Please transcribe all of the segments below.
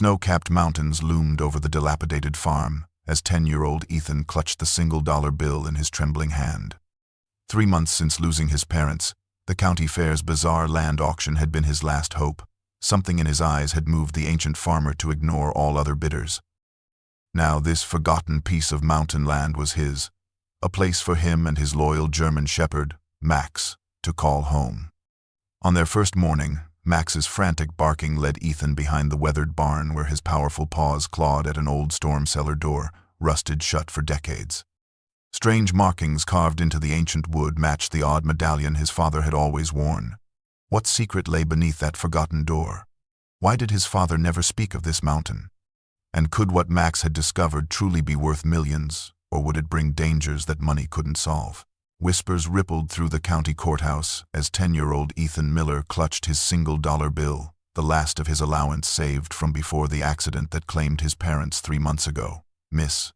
Snow-capped mountains loomed over the dilapidated farm as 10-year-old Ethan clutched the single-dollar bill in his trembling hand. 3 months since losing his parents, the county fair's bizarre land auction had been his last hope. Something in his eyes had moved the ancient farmer to ignore all other bidders. Now this forgotten piece of mountain land was his, a place for him and his loyal German shepherd, Max, to call home. On their first morning, Max's frantic barking led Ethan behind the weathered barn where his powerful paws clawed at an old storm cellar door, rusted shut for decades. Strange markings carved into the ancient wood matched the odd medallion his father had always worn. What secret lay beneath that forgotten door? Why did his father never speak of this mountain? And could what Max had discovered truly be worth millions, or would it bring dangers that money couldn't solve? Whispers rippled through the county courthouse as 10-year-old Ethan Miller clutched his single-dollar bill, the last of his allowance saved from before the accident that claimed his parents 3 months ago. Miss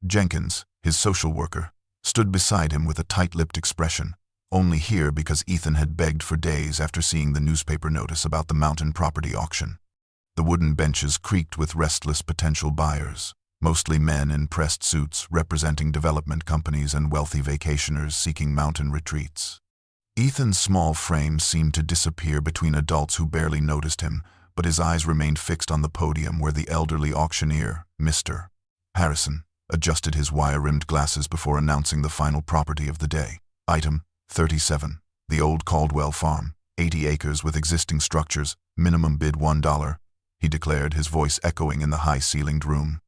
Jenkins, his social worker, stood beside him with a tight-lipped expression, only here because Ethan had begged for days after seeing the newspaper notice about the mountain property auction. The wooden benches creaked with restless potential buyers, mostly men in pressed suits representing development companies and wealthy vacationers seeking mountain retreats. Ethan's small frame seemed to disappear between adults who barely noticed him, but his eyes remained fixed on the podium where the elderly auctioneer, Mr. Harrison, adjusted his wire-rimmed glasses before announcing the final property of the day. Item 37. The old Caldwell Farm, 80 acres with existing structures, minimum bid $1, he declared, his voice echoing in the high-ceilinged room.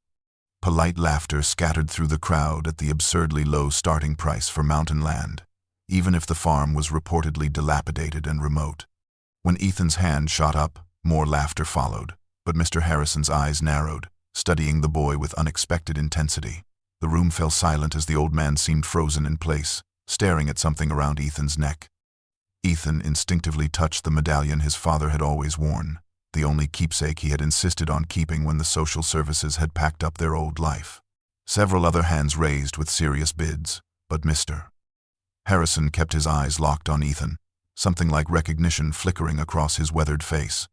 Polite laughter scattered through the crowd at the absurdly low starting price for mountain land, even if the farm was reportedly dilapidated and remote. When Ethan's hand shot up, more laughter followed, but Mr. Harrison's eyes narrowed, studying the boy with unexpected intensity. The room fell silent as the old man seemed frozen in place, staring at something around Ethan's neck. Ethan instinctively touched the medallion his father had always worn, the only keepsake he had insisted on keeping when the social services had packed up their old life. Several other hands raised with serious bids, but Mr. Harrison kept his eyes locked on Ethan, something like recognition flickering across his weathered face.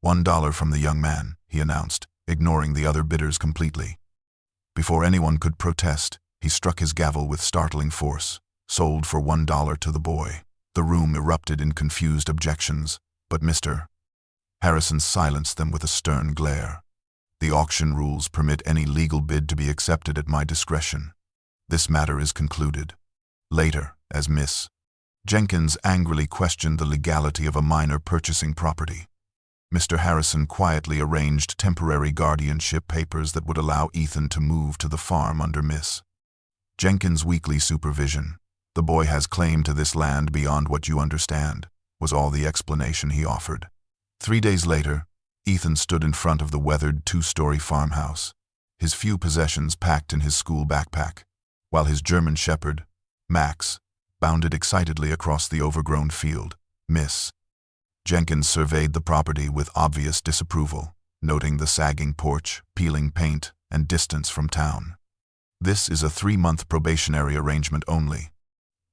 $1 from the young man, he announced, ignoring the other bidders completely. Before anyone could protest, he struck his gavel with startling force. Sold for $1 to the boy. The room erupted in confused objections, but Mr. Harrison silenced them with a stern glare. The auction rules permit any legal bid to be accepted at my discretion. This matter is concluded. Later, as Miss Jenkins angrily questioned the legality of a minor purchasing property, Mr. Harrison quietly arranged temporary guardianship papers that would allow Ethan to move to the farm under Miss Jenkins' weekly supervision. The boy has claim to this land beyond what you understand, was all the explanation he offered. 3 days later, Ethan stood in front of the weathered 2-story farmhouse, his few possessions packed in his school backpack, while his German shepherd, Max, bounded excitedly across the overgrown field. Miss Jenkins surveyed the property with obvious disapproval, noting the sagging porch, peeling paint, and distance from town. This is a 3-month probationary arrangement only,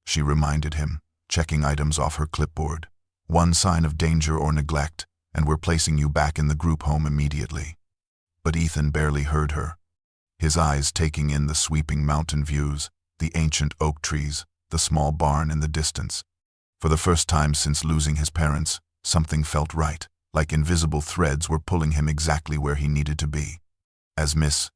she reminded him, checking items off her clipboard. One sign of danger or neglect, and we're placing you back in the group home immediately. But Ethan barely heard her, his eyes taking in the sweeping mountain views, the ancient oak trees, the small barn in the distance. For the first time since losing his parents, something felt right, like invisible threads were pulling him exactly where he needed to be. As Miss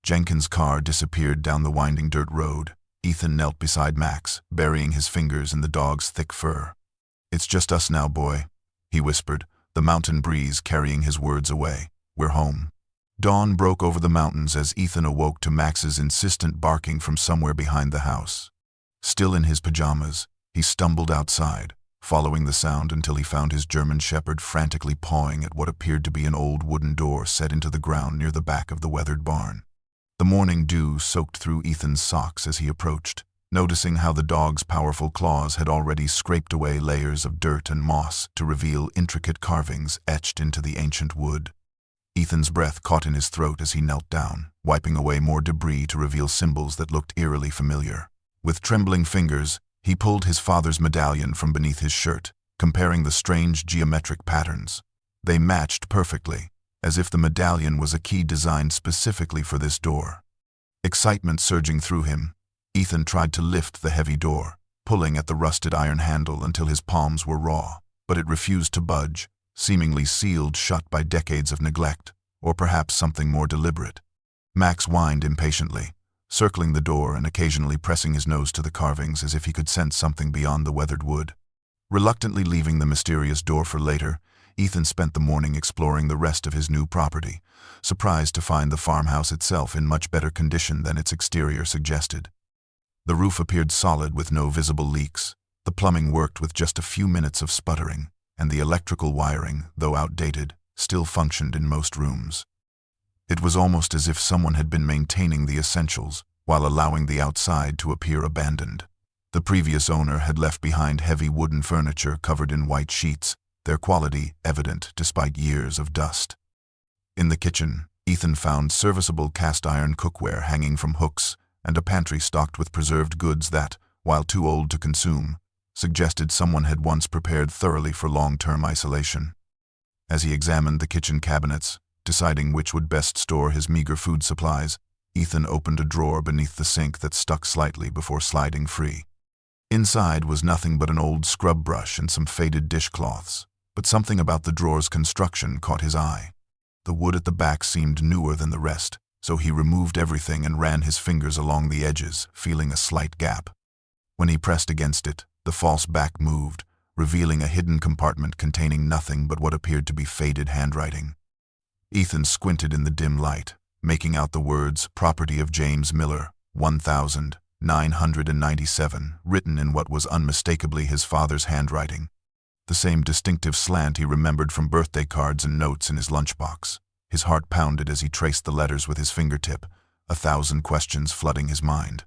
Jenkins' car disappeared down the winding dirt road, Ethan knelt beside Max, burying his fingers in the dog's thick fur. "It's just us now, boy," he whispered, the mountain breeze carrying his words away. "We're home." Dawn broke over the mountains as Ethan awoke to Max's insistent barking from somewhere behind the house. Still in his pajamas, he stumbled outside, following the sound until he found his German shepherd frantically pawing at what appeared to be an old wooden door set into the ground near the back of the weathered barn. The morning dew soaked through Ethan's socks as he approached, noticing how the dog's powerful claws had already scraped away layers of dirt and moss to reveal intricate carvings etched into the ancient wood. Ethan's breath caught in his throat as he knelt down, wiping away more debris to reveal symbols that looked eerily familiar. With trembling fingers, he pulled his father's medallion from beneath his shirt, comparing the strange geometric patterns. They matched perfectly, as if the medallion was a key designed specifically for this door. Excitement surging through him, Ethan tried to lift the heavy door, pulling at the rusted iron handle until his palms were raw, but it refused to budge, seemingly sealed shut by decades of neglect, or perhaps something more deliberate. Max whined impatiently, circling the door and occasionally pressing his nose to the carvings as if he could sense something beyond the weathered wood. Reluctantly leaving the mysterious door for later, Ethan spent the morning exploring the rest of his new property, surprised to find the farmhouse itself in much better condition than its exterior suggested. The roof appeared solid with no visible leaks, the plumbing worked with just a few minutes of sputtering, and the electrical wiring, though outdated, still functioned in most rooms. It was almost as if someone had been maintaining the essentials while allowing the outside to appear abandoned. The previous owner had left behind heavy wooden furniture covered in white sheets, their quality evident despite years of dust. In the kitchen, Ethan found serviceable cast-iron cookware hanging from hooks and a pantry stocked with preserved goods that, while too old to consume, suggested someone had once prepared thoroughly for long-term isolation. As he examined the kitchen cabinets, deciding which would best store his meager food supplies, Ethan opened a drawer beneath the sink that stuck slightly before sliding free. Inside was nothing but an old scrub brush and some faded dishcloths, but something about the drawer's construction caught his eye. The wood at the back seemed newer than the rest, so he removed everything and ran his fingers along the edges, feeling a slight gap. When he pressed against it, the false back moved, revealing a hidden compartment containing nothing but what appeared to be faded handwriting. Ethan squinted in the dim light, making out the words "Property of James Miller, 1997, written in what was unmistakably his father's handwriting. The same distinctive slant he remembered from birthday cards and notes in his lunchbox. His heart pounded as he traced the letters with his fingertip, 1,000 questions flooding his mind.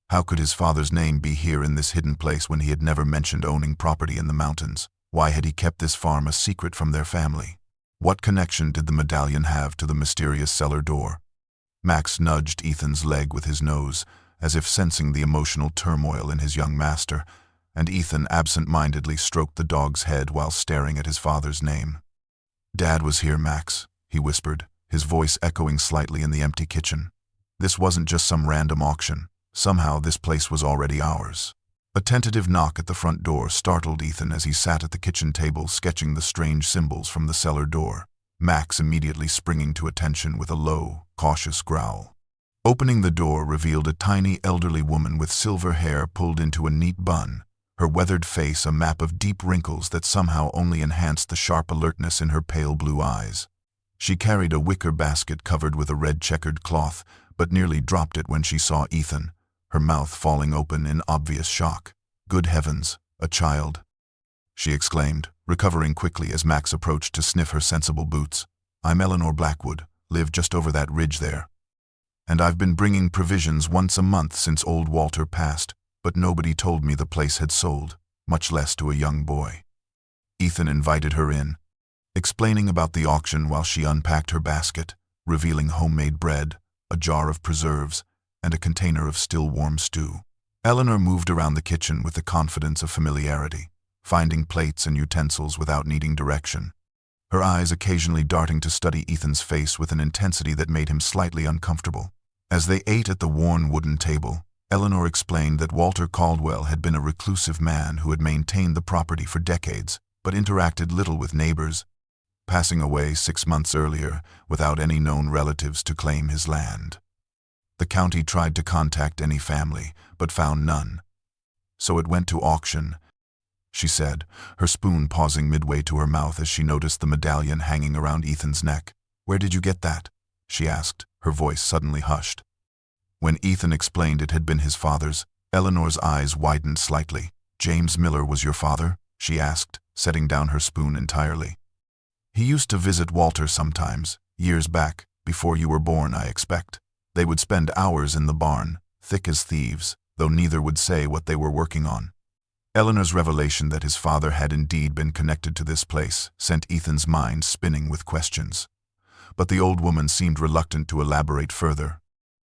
How could his father's name be here in this hidden place when he had never mentioned owning property in the mountains? Why had he kept this farm a secret from their family? What connection did the medallion have to the mysterious cellar door? Max nudged Ethan's leg with his nose, as if sensing the emotional turmoil in his young master, and Ethan absent-mindedly stroked the dog's head while staring at his father's name. "Dad was here, Max," he whispered, his voice echoing slightly in the empty kitchen. "This wasn't just some random auction. Somehow this place was already ours." A tentative knock at the front door startled Ethan as he sat at the kitchen table sketching the strange symbols from the cellar door, Max immediately springing to attention with a low, cautious growl. Opening the door revealed a tiny elderly woman with silver hair pulled into a neat bun, her weathered face a map of deep wrinkles that somehow only enhanced the sharp alertness in her pale blue eyes. She carried a wicker basket covered with a red checkered cloth, but nearly dropped it when she saw Ethan, her mouth falling open in obvious shock. "Good heavens, a child!" she exclaimed, recovering quickly as Max approached to sniff her sensible boots. "I'm Eleanor Blackwood, live just over that ridge there. And I've been bringing provisions once a month since old Walter passed, but nobody told me the place had sold, much less to a young boy." Ethan invited her in, explaining about the auction while she unpacked her basket, revealing homemade bread, a jar of preserves, and a container of still warm stew. Eleanor moved around the kitchen with the confidence of familiarity, finding plates and utensils without needing direction, her eyes occasionally darting to study Ethan's face with an intensity that made him slightly uncomfortable. As they ate at the worn wooden table, Eleanor explained that Walter Caldwell had been a reclusive man who had maintained the property for decades, but interacted little with neighbors, passing away 6 months earlier without any known relatives to claim his land. The county tried to contact any family, but found none. "So it went to auction," she said, her spoon pausing midway to her mouth as she noticed the medallion hanging around Ethan's neck. "Where did you get that?" she asked, her voice suddenly hushed. When Ethan explained it had been his father's, Eleanor's eyes widened slightly. "James Miller was your father?" she asked, setting down her spoon entirely. "He used to visit Walter sometimes, years back, before you were born, I expect. They would spend hours in the barn, thick as thieves, though neither would say what they were working on." Eleanor's revelation that his father had indeed been connected to this place sent Ethan's mind spinning with questions. But the old woman seemed reluctant to elaborate further,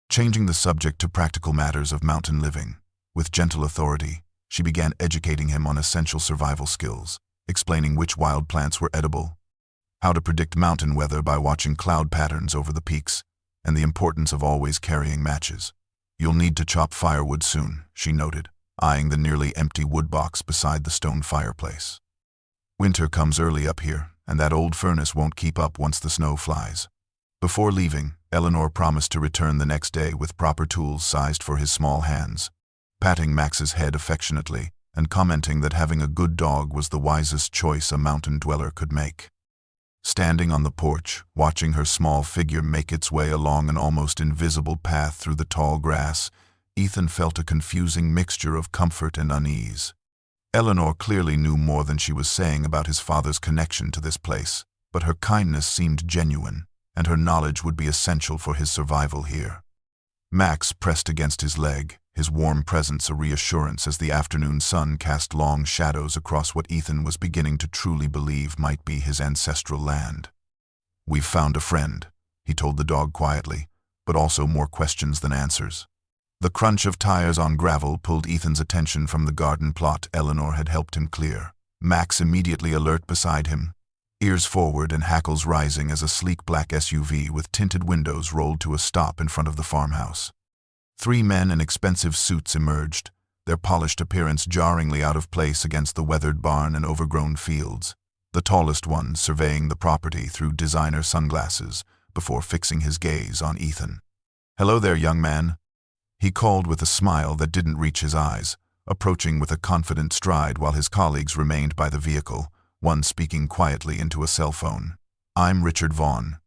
changing the subject to practical matters of mountain living. With gentle authority, she began educating him on essential survival skills, explaining which wild plants were edible, how to predict mountain weather by watching cloud patterns over the peaks, and the importance of always carrying matches. "You'll need to chop firewood soon," she noted, eyeing the nearly empty wood box beside the stone fireplace. "Winter comes early up here, and that old furnace won't keep up once the snow flies." Before leaving, Eleanor promised to return the next day with proper tools sized for his small hands, patting Max's head affectionately and commenting that having a good dog was the wisest choice a mountain dweller could make. Standing on the porch, watching her small figure make its way along an almost invisible path through the tall grass, Ethan felt a confusing mixture of comfort and unease. Eleanor clearly knew more than she was saying about his father's connection to this place, but her kindness seemed genuine, and her knowledge would be essential for his survival here. Max pressed against his leg, his warm presence a reassurance as the afternoon sun cast long shadows across what Ethan was beginning to truly believe might be his ancestral land. "We've found a friend," he told the dog quietly, but also more questions than answers. The crunch of tires on gravel pulled Ethan's attention from the garden plot Eleanor had helped him clear. Max immediately alert beside him, ears forward and hackles rising as a sleek black SUV with tinted windows rolled to a stop in front of the farmhouse. 3 men in expensive suits emerged, their polished appearance jarringly out of place against the weathered barn and overgrown fields, the tallest one surveying the property through designer sunglasses before fixing his gaze on Ethan. "Hello there, young man," he called with a smile that didn't reach his eyes, approaching with a confident stride while his colleagues remained by the vehicle, one speaking quietly into a cell phone. "I'm Richard Vaughn,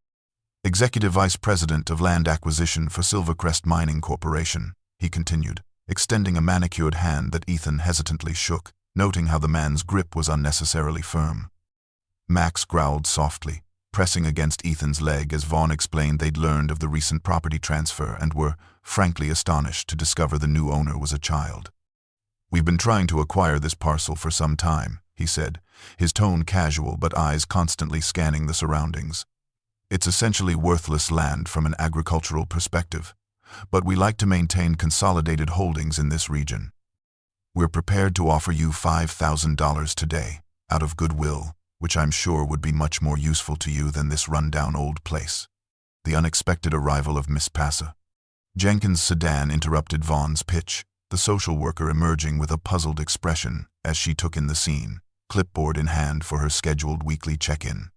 Executive Vice President of Land Acquisition for Silvercrest Mining Corporation," he continued, extending a manicured hand that Ethan hesitantly shook, noting how the man's grip was unnecessarily firm. Max growled softly, pressing against Ethan's leg as Vaughn explained they'd learned of the recent property transfer and were, frankly, astonished to discover the new owner was a child. "We've been trying to acquire this parcel for some time," he said, his tone casual but eyes constantly scanning the surroundings. "It's essentially worthless land from an agricultural perspective, but we like to maintain consolidated holdings in this region. We're prepared to offer you $5,000 today, out of goodwill, which I'm sure would be much more useful to you than this rundown old place." The unexpected arrival of Miss Passa. Jenkins' sedan interrupted Vaughn's pitch, the social worker emerging with a puzzled expression as she took in the scene, clipboard in hand for her scheduled weekly check-in.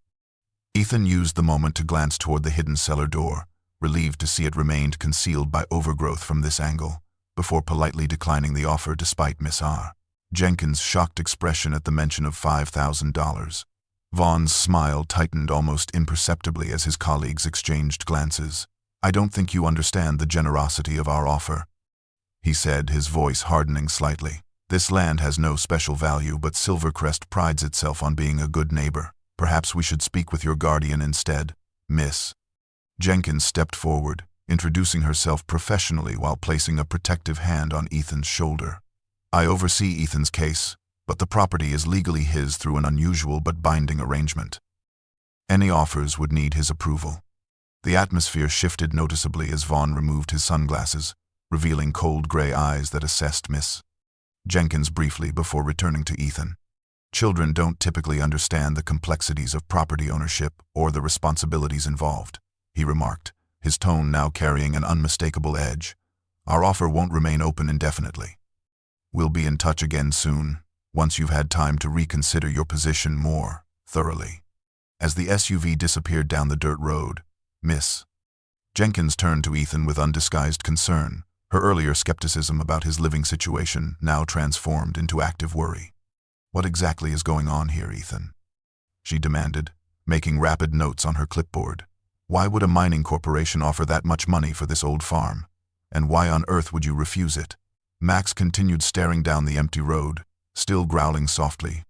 Ethan used the moment to glance toward the hidden cellar door, relieved to see it remained concealed by overgrowth from this angle, before politely declining the offer despite Miss R. Jenkins' shocked expression at the mention of $5,000. Vaughn's smile tightened almost imperceptibly as his colleagues exchanged glances. "I don't think you understand the generosity of our offer," he said, his voice hardening slightly. "This land has no special value, but Silvercrest prides itself on being a good neighbor. Perhaps we should speak with your guardian instead, Miss." Jenkins stepped forward, introducing herself professionally while placing a protective hand on Ethan's shoulder. "I oversee Ethan's case, but the property is legally his through an unusual but binding arrangement. Any offers would need his approval." The atmosphere shifted noticeably as Vaughn removed his sunglasses, revealing cold gray eyes that assessed Miss Jenkins briefly before returning to Ethan. "Children don't typically understand the complexities of property ownership or the responsibilities involved," he remarked, his tone now carrying an unmistakable edge. "Our offer won't remain open indefinitely. We'll be in touch again soon, once you've had time to reconsider your position more thoroughly." As the SUV disappeared down the dirt road, Miss Jenkins turned to Ethan with undisguised concern, her earlier skepticism about his living situation now transformed into active worry. "What exactly is going on here, Ethan?" she demanded, making rapid notes on her clipboard. "Why would a mining corporation offer that much money for this old farm? And why on earth would you refuse it?" Max continued staring down the empty road, still growling softly,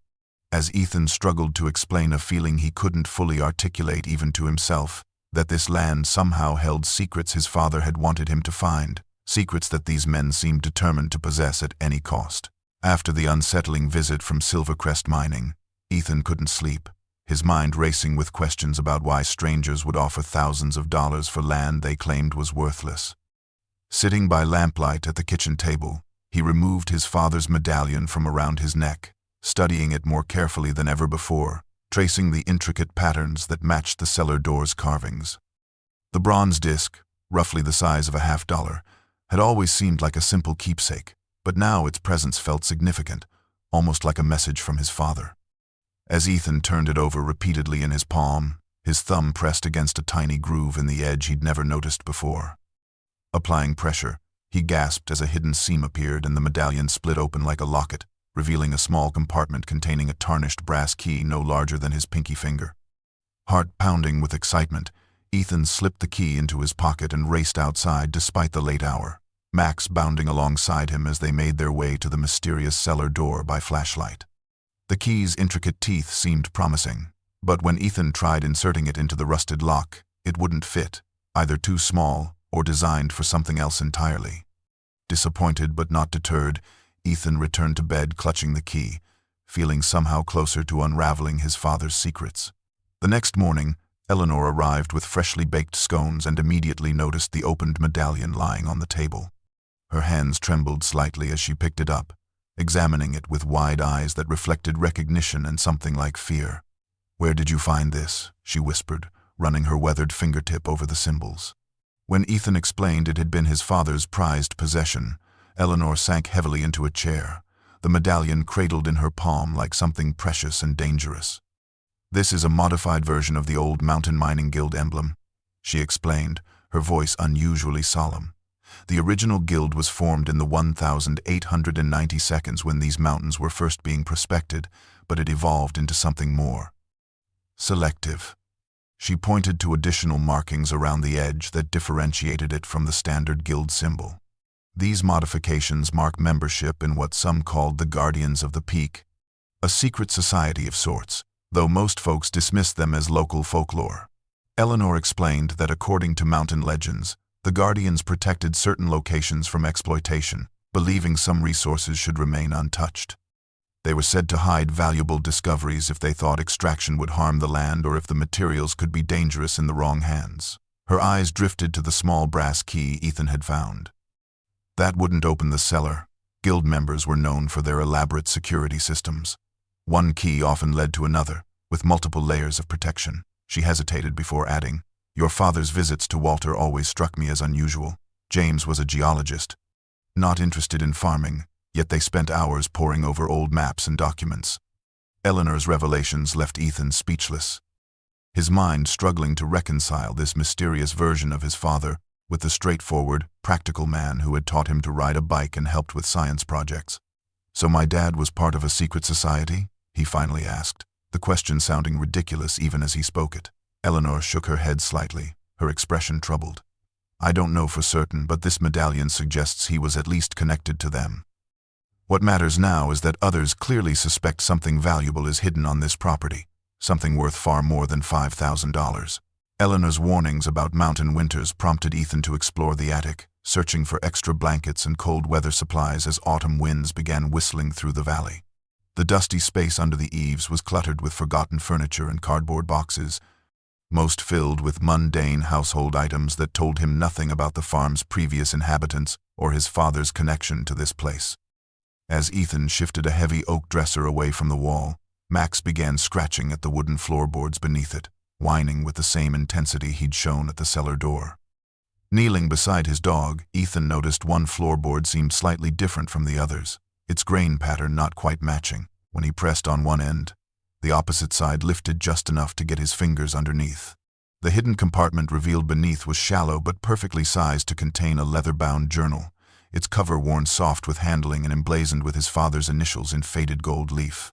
as Ethan struggled to explain a feeling he couldn't fully articulate even to himself, that this land somehow held secrets his father had wanted him to find, secrets that these men seemed determined to possess at any cost. After the unsettling visit from Silvercrest Mining, Ethan couldn't sleep, his mind racing with questions about why strangers would offer thousands of dollars for land they claimed was worthless. Sitting by lamplight at the kitchen table, he removed his father's medallion from around his neck, studying it more carefully than ever before, tracing the intricate patterns that matched the cellar door's carvings. The bronze disc, roughly the size of a $50, had always seemed like a simple keepsake, but now its presence felt significant, almost like a message from his father. As Ethan turned it over repeatedly in his palm, his thumb pressed against a tiny groove in the edge he'd never noticed before. Applying pressure, he gasped as a hidden seam appeared and the medallion split open like a locket, revealing a small compartment containing a tarnished brass key no larger than his pinky finger. Heart pounding with excitement, Ethan slipped the key into his pocket and raced outside despite the late hour, Max bounding alongside him as they made their way to the mysterious cellar door by flashlight. The key's intricate teeth seemed promising, but when Ethan tried inserting it into the rusted lock, it wouldn't fit, either too small or designed for something else entirely. Disappointed but not deterred, Ethan returned to bed clutching the key, feeling somehow closer to unraveling his father's secrets. The next morning, Eleanor arrived with freshly baked scones and immediately noticed the opened medallion lying on the table. Her hands trembled slightly as she picked it up, examining it with wide eyes that reflected recognition and something like fear. "Where did you find this?" she whispered, running her weathered fingertip over the symbols. When Ethan explained it had been his father's prized possession, Eleanor sank heavily into a chair, the medallion cradled in her palm like something precious and dangerous. "This is a modified version of the old Mountain Mining Guild emblem," she explained, her voice unusually solemn. "The original guild was formed in the 1890 seconds when these mountains were first being prospected, but it evolved into something more selective." She pointed to additional markings around the edge that differentiated it from the standard guild symbol. These modifications mark membership in what some called the Guardians of the Peak, a secret society of sorts, though most folks dismissed them as local folklore. Eleanor explained that according to mountain legends, the Guardians protected certain locations from exploitation, believing some resources should remain untouched. They were said to hide valuable discoveries if they thought extraction would harm the land or if the materials could be dangerous in the wrong hands. Her eyes drifted to the small brass key Ethan had found. That wouldn't open the cellar. Guild members were known for their elaborate security systems. One key often led to another, with multiple layers of protection. She hesitated before adding, "Your father's visits to Walter always struck me as unusual. James was a geologist, not interested in farming, yet they spent hours poring over old maps and documents." Eleanor's revelations left Ethan speechless, his mind struggling to reconcile this mysterious version of his father with the straightforward, practical man who had taught him to ride a bike and helped with science projects. "So my dad was part of a secret society?" he finally asked, the question sounding ridiculous even as he spoke it. Eleanor shook her head slightly, her expression troubled. "I don't know for certain, but this medallion suggests he was at least connected to them. What matters now is that others clearly suspect something valuable is hidden on this property, something worth far more than $5,000. Eleanor's warnings about mountain winters prompted Ethan to explore the attic, searching for extra blankets and cold weather supplies as autumn winds began whistling through the valley. The dusty space under the eaves was cluttered with forgotten furniture and cardboard boxes, most filled with mundane household items that told him nothing about the farm's previous inhabitants or his father's connection to this place. As Ethan shifted a heavy oak dresser away from the wall, Max began scratching at the wooden floorboards beneath it, whining with the same intensity he'd shown at the cellar door. Kneeling beside his dog, Ethan noticed one floorboard seemed slightly different from the others, its grain pattern not quite matching. When he pressed on one end, the opposite side lifted just enough to get his fingers underneath. The hidden compartment revealed beneath was shallow but perfectly sized to contain a leather-bound journal, its cover worn soft with handling and emblazoned with his father's initials in faded gold leaf.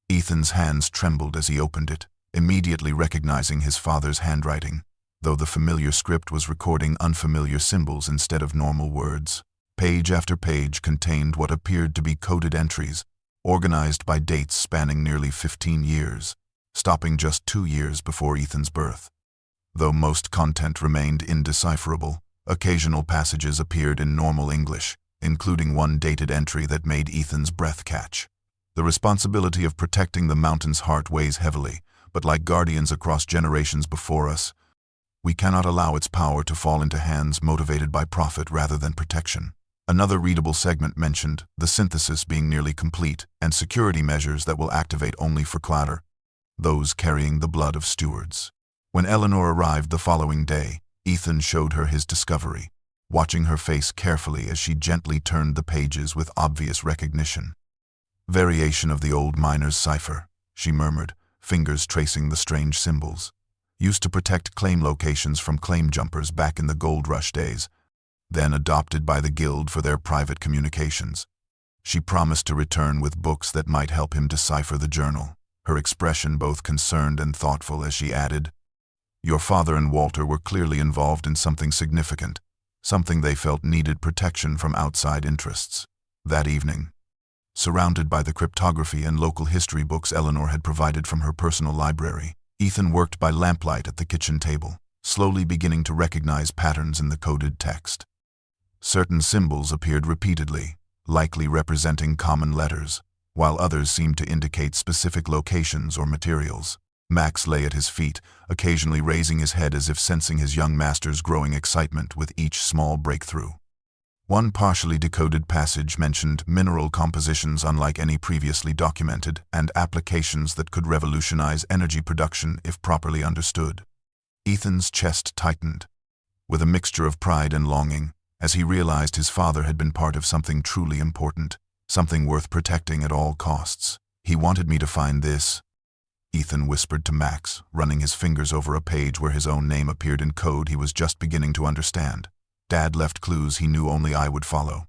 Ethan's hands trembled as he opened it, immediately recognizing his father's handwriting, though the familiar script was recording unfamiliar symbols instead of normal words. Page after page contained what appeared to be coded entries, organized by dates spanning nearly 15 years, stopping just 2 years before Ethan's birth. Though most content remained indecipherable, occasional passages appeared in normal English, including one dated entry that made Ethan's breath catch. "The responsibility of protecting the mountain's heart weighs heavily, but like guardians across generations before us, we cannot allow its power to fall into hands motivated by profit rather than protection." Another readable segment mentioned the synthesis being nearly complete and security measures that will activate only for Clatter. those carrying the blood of stewards. When Eleanor arrived the following day, Ethan showed her his discovery, watching her face carefully as she gently turned the pages with obvious recognition. "Variation of the old miner's cipher," she murmured, fingers tracing the strange symbols. "Used to protect claim locations from claim jumpers back in the gold rush days, then adopted by the guild for their private communications." She promised to return with books that might help him decipher the journal, her expression both concerned and thoughtful as she added, "Your father and Walter were clearly involved in something significant, something they felt needed protection from outside interests." That evening, surrounded by the cryptography and local history books Eleanor had provided from her personal library, Ethan worked by lamplight at the kitchen table, slowly beginning to recognize patterns in the coded text. Certain symbols appeared repeatedly, likely representing common letters, while others seemed to indicate specific locations or materials. Max lay at his feet, occasionally raising his head as if sensing his young master's growing excitement with each small breakthrough. One partially decoded passage mentioned mineral compositions unlike any previously documented and applications that could revolutionize energy production if properly understood. Ethan's chest tightened, with a mixture of pride and longing, as he realized his father had been part of something truly important, something worth protecting at all costs. "He wanted me to find this," Ethan whispered to Max, running his fingers over a page where his own name appeared in code he was just beginning to understand. "Dad left clues he knew only I would follow."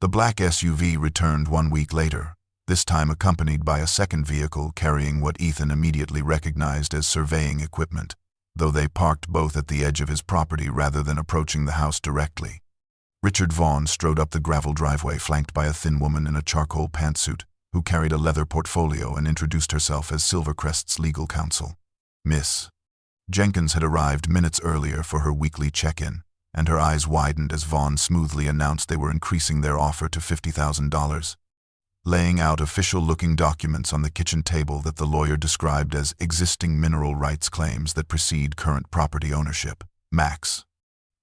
The black SUV returned 1 week later, this time accompanied by a second vehicle carrying what Ethan immediately recognized as surveying equipment, though they parked both at the edge of his property rather than approaching the house directly. Richard Vaughn strode up the gravel driveway flanked by a thin woman in a charcoal pantsuit, who carried a leather portfolio and introduced herself as Silvercrest's legal counsel. Miss Jenkins had arrived minutes earlier for her weekly check-in, and her eyes widened as Vaughn smoothly announced they were increasing their offer to $50,000. Laying out official-looking documents on the kitchen table that the lawyer described as existing mineral rights claims that precede current property ownership, Max,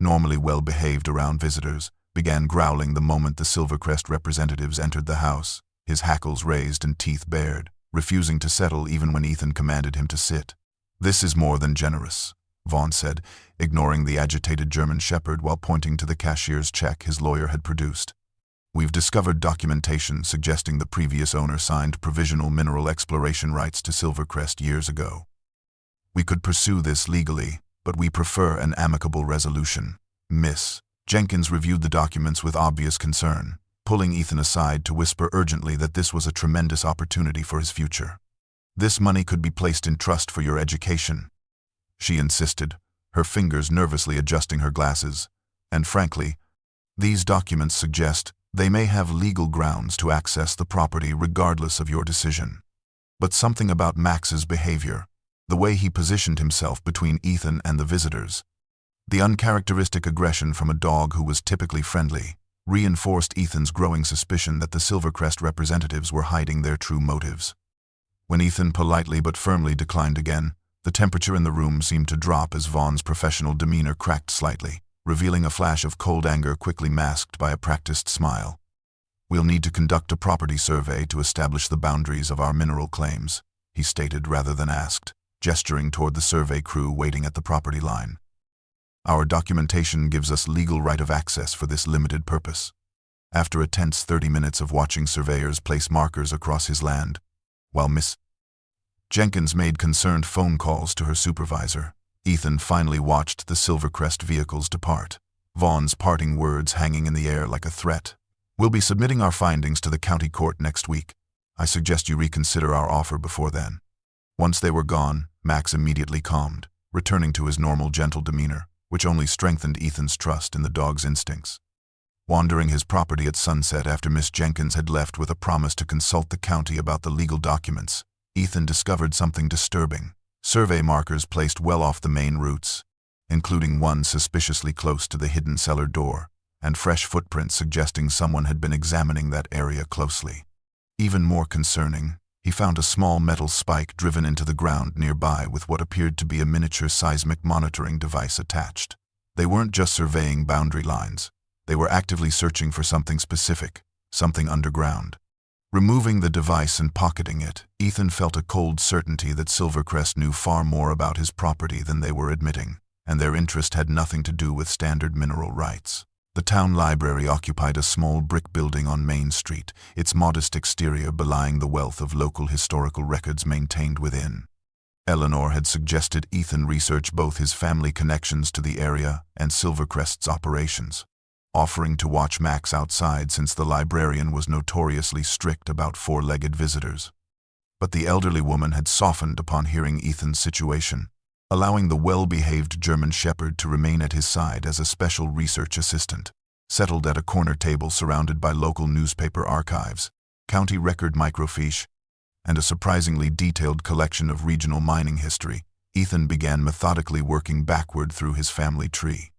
normally well-behaved around visitors, began growling the moment the Silvercrest representatives entered the house, his hackles raised and teeth bared, refusing to settle even when Ethan commanded him to sit. "This is more than generous," Vaughn said, ignoring the agitated German shepherd while pointing to the cashier's check his lawyer had produced. "We've discovered documentation suggesting the previous owner signed provisional mineral exploration rights to Silvercrest years ago. We could pursue this legally, but we prefer an amicable resolution." Miss Jenkins reviewed the documents with obvious concern, pulling Ethan aside to whisper urgently that this was a tremendous opportunity for his future. "This money could be placed in trust for your education," she insisted, her fingers nervously adjusting her glasses. "And frankly, these documents suggest they may have legal grounds to access the property regardless of your decision. But something about Max's behavior, the way he positioned himself between Ethan and the visitors, the uncharacteristic aggression from a dog who was typically friendly, reinforced Ethan's growing suspicion that the Silvercrest representatives were hiding their true motives. When Ethan politely but firmly declined again, the temperature in the room seemed to drop as Vaughn's professional demeanor cracked slightly, revealing a flash of cold anger quickly masked by a practiced smile. "We'll need to conduct a property survey to establish the boundaries of our mineral claims," he stated rather than asked, gesturing toward the survey crew waiting at the property line. "Our documentation gives us legal right of access for this limited purpose." After a tense 30 minutes of watching surveyors place markers across his land, while Miss Jenkins made concerned phone calls to her supervisor, Ethan finally watched the Silvercrest vehicles depart, Vaughn's parting words hanging in the air like a threat. "We'll be submitting our findings to the county court next week. I suggest you reconsider our offer before then." Once they were gone, Max immediately calmed, returning to his normal gentle demeanor, which only strengthened Ethan's trust in the dog's instincts. Wandering his property at sunset after Miss Jenkins had left with a promise to consult the county about the legal documents, Ethan discovered something disturbing. Survey markers placed well off the main routes, including one suspiciously close to the hidden cellar door, and fresh footprints suggesting someone had been examining that area closely. Even more concerning, he found a small metal spike driven into the ground nearby with what appeared to be a miniature seismic monitoring device attached. They weren't just surveying boundary lines. They were actively searching for something specific, something underground. Removing the device and pocketing it, Ethan felt a cold certainty that Silvercrest knew far more about his property than they were admitting, and their interest had nothing to do with standard mineral rights. The town library occupied a small brick building on Main Street, its modest exterior belying the wealth of local historical records maintained within. Eleanor had suggested Ethan research both his family connections to the area and Silvercrest's operations, offering to watch Max outside since the librarian was notoriously strict about four-legged visitors. But the elderly woman had softened upon hearing Ethan's situation, allowing the well-behaved German shepherd to remain at his side as a special research assistant, settled at a corner table surrounded by local newspaper archives, county record microfiche, and a surprisingly detailed collection of regional mining history. Ethan began methodically working backward through his family tree.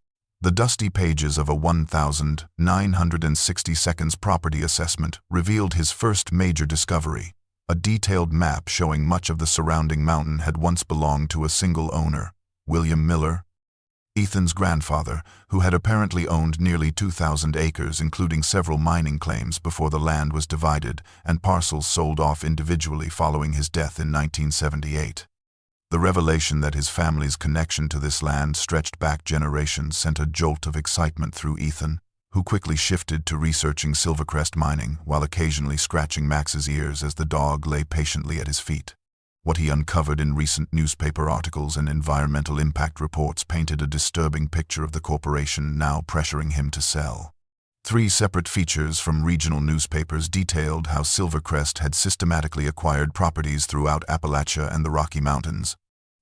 The dusty pages of a 1,960 property assessment revealed his first major discovery. A detailed map showing much of the surrounding mountain had once belonged to a single owner, William Miller, Ethan's grandfather, who had apparently owned nearly 2,000 acres, including several mining claims before the land was divided and parcels sold off individually following his death in 1978. The revelation that his family's connection to this land stretched back generations sent a jolt of excitement through Ethan, who quickly shifted to researching Silvercrest mining while occasionally scratching Max's ears as the dog lay patiently at his feet. What he uncovered in recent newspaper articles and environmental impact reports painted a disturbing picture of the corporation now pressuring him to sell. 3 separate features from regional newspapers detailed how Silvercrest had systematically acquired properties throughout Appalachia and the Rocky Mountains,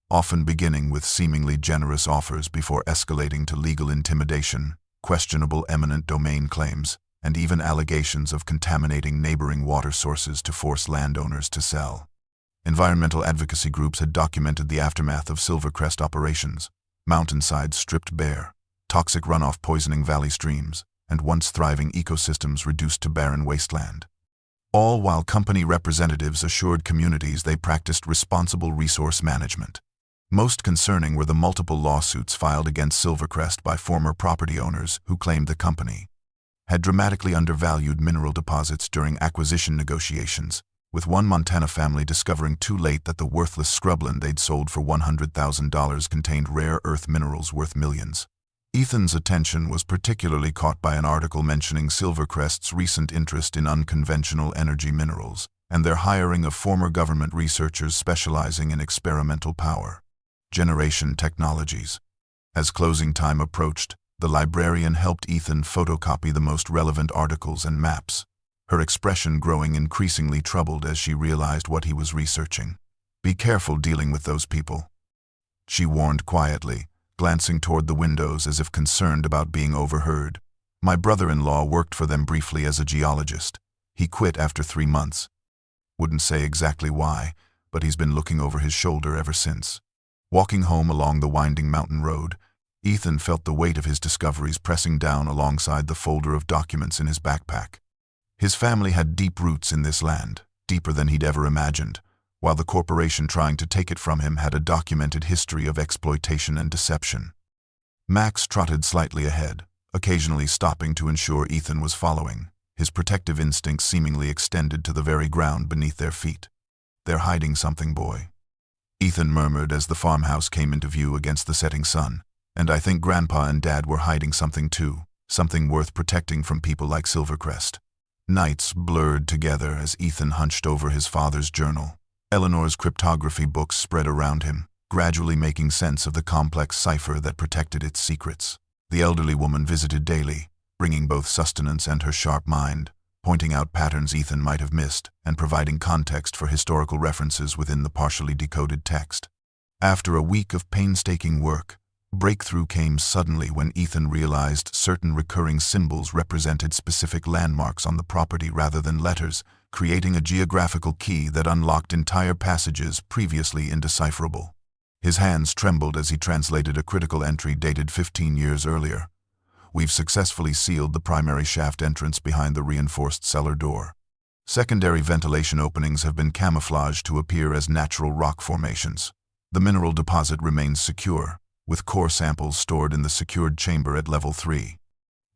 often beginning with seemingly generous offers before escalating to legal intimidation, questionable eminent domain claims, and even allegations of contaminating neighboring water sources to force landowners to sell. Environmental advocacy groups had documented the aftermath of Silvercrest operations: mountainsides stripped bare, toxic runoff poisoning valley streams, and once thriving ecosystems reduced to barren wasteland. All while company representatives assured communities they practiced responsible resource management. Most concerning were the multiple lawsuits filed against Silvercrest by former property owners who claimed the company had dramatically undervalued mineral deposits during acquisition negotiations, with one Montana family discovering too late that the worthless scrubland they'd sold for $100,000 contained rare earth minerals worth millions. Ethan's attention was particularly caught by an article mentioning Silvercrest's recent interest in unconventional energy minerals and their hiring of former government researchers specializing in experimental power generation technologies. As closing time approached, the librarian helped Ethan photocopy the most relevant articles and maps, her expression growing increasingly troubled as she realized what he was researching. "Be careful dealing with those people," she warned quietly, glancing toward the windows as if concerned about being overheard. "My brother-in-law worked for them briefly as a geologist. He quit after 3 months. Wouldn't say exactly why, but he's been looking over his shoulder ever since." Walking home along the winding mountain road, Ethan felt the weight of his discoveries pressing down alongside the folder of documents in his backpack. His family had deep roots in this land, deeper than he'd ever imagined, while the corporation trying to take it from him had a documented history of exploitation and deception. Max trotted slightly ahead, occasionally stopping to ensure Ethan was following, his protective instincts seemingly extended to the very ground beneath their feet. "They're hiding something, boy," Ethan murmured as the farmhouse came into view against the setting sun. "And I think Grandpa and Dad were hiding something too, something worth protecting from people like Silvercrest." Nights blurred together as Ethan hunched over his father's journal. Eleanor's cryptography books spread around him, gradually making sense of the complex cipher that protected its secrets. The elderly woman visited daily, bringing both sustenance and her sharp mind, pointing out patterns Ethan might have missed and providing context for historical references within the partially decoded text. After a week of painstaking work, breakthrough came suddenly when Ethan realized certain recurring symbols represented specific landmarks on the property rather than letters, creating a geographical key that unlocked entire passages previously indecipherable. His hands trembled as he translated a critical entry dated 15 years earlier. "We've successfully sealed the primary shaft entrance behind the reinforced cellar door. Secondary ventilation openings have been camouflaged to appear as natural rock formations. The mineral deposit remains secure, with core samples stored in the secured chamber at level 3.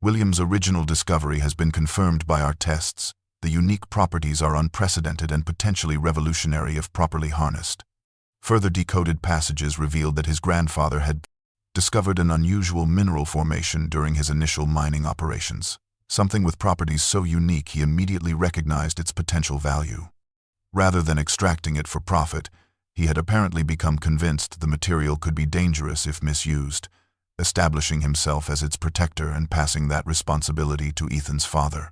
William's original discovery has been confirmed by our tests. The unique properties are unprecedented and potentially revolutionary if properly harnessed. Further decoded passages revealed that his grandfather had discovered an unusual mineral formation during his initial mining operations, something with properties so unique he immediately recognized its potential value. Rather than extracting it for profit, he had apparently become convinced the material could be dangerous if misused, establishing himself as its protector and passing that responsibility to Ethan's father.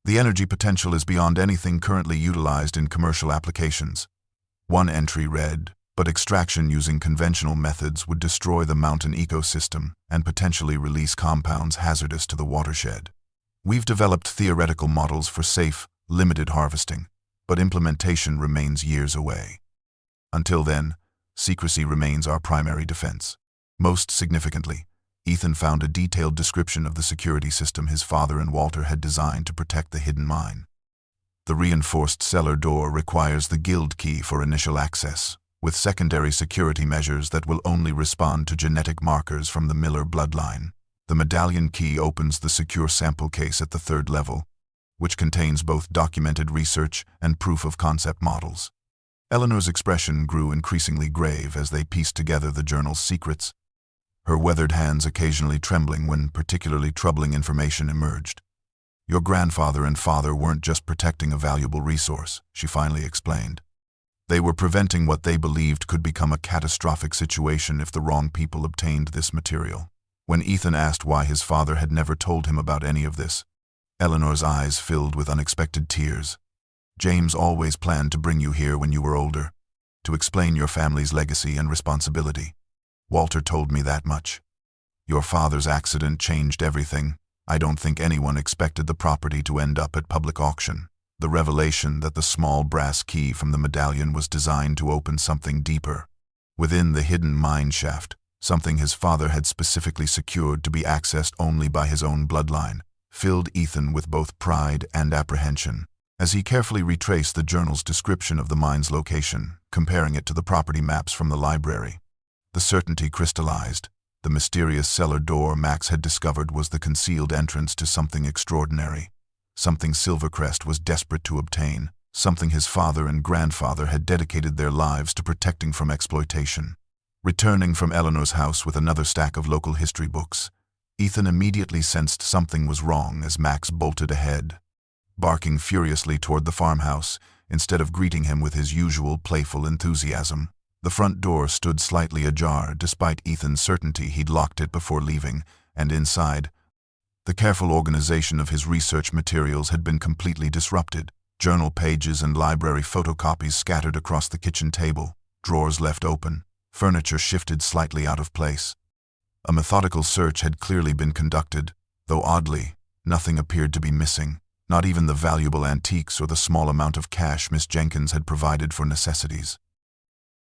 The energy potential is beyond anything currently utilized in commercial applications. One entry read, but extraction using conventional methods would destroy the mountain ecosystem and potentially release compounds hazardous to the watershed. We've developed theoretical models for safe, limited harvesting, but implementation remains years away. Until then, secrecy remains our primary defense. Most significantly, Ethan found a detailed description of the security system his father and Walter had designed to protect the hidden mine. The reinforced cellar door requires the guild key for initial access, with secondary security measures that will only respond to genetic markers from the Miller bloodline. The medallion key opens the secure sample case at the 3rd level, which contains both documented research and proof-of-concept models. Eleanor's expression grew increasingly grave as they pieced together the journal's secrets, her weathered hands occasionally trembling when particularly troubling information emerged. Your grandfather and father weren't just protecting a valuable resource, she finally explained. They were preventing what they believed could become a catastrophic situation if the wrong people obtained this material. When Ethan asked why his father had never told him about any of this, Eleanor's eyes filled with unexpected tears. James always planned to bring you here when you were older, to explain your family's legacy and responsibility. Walter told me that much. Your father's accident changed everything. I don't think anyone expected the property to end up at public auction. The revelation that the small brass key from the medallion was designed to open something deeper, within the hidden mine shaft, something his father had specifically secured to be accessed only by his own bloodline, filled Ethan with both pride and apprehension. As he carefully retraced the journal's description of the mine's location, comparing it to the property maps from the library, the certainty crystallized. The mysterious cellar door Max had discovered was the concealed entrance to something extraordinary, something Silvercrest was desperate to obtain, something his father and grandfather had dedicated their lives to protecting from exploitation. Returning from Eleanor's house with another stack of local history books, Ethan immediately sensed something was wrong as Max bolted ahead, barking furiously toward the farmhouse instead of greeting him with his usual playful enthusiasm. The front door stood slightly ajar despite Ethan's certainty he'd locked it before leaving, and inside, the careful organization of his research materials had been completely disrupted. Journal pages and library photocopies scattered across the kitchen table, drawers left open, furniture shifted slightly out of place. A methodical search had clearly been conducted, though oddly, nothing appeared to be missing, not even the valuable antiques or the small amount of cash Miss Jenkins had provided for necessities.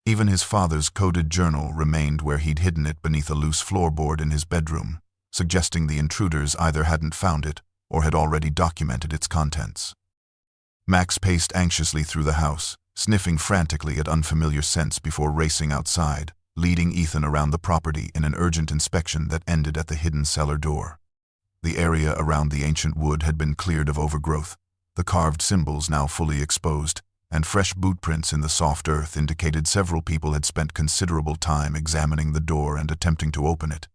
Even his father's coded journal remained where he'd hidden it beneath a loose floorboard in his bedroom, suggesting the intruders either hadn't found it or had already documented its contents. Max paced anxiously through the house, sniffing frantically at unfamiliar scents before racing outside, leading Ethan around the property in an urgent inspection that ended at the hidden cellar door. The area around the ancient wood had been cleared of overgrowth, the carved symbols now fully exposed, and fresh boot prints in the soft earth indicated several people had spent considerable time examining the door and attempting to open it,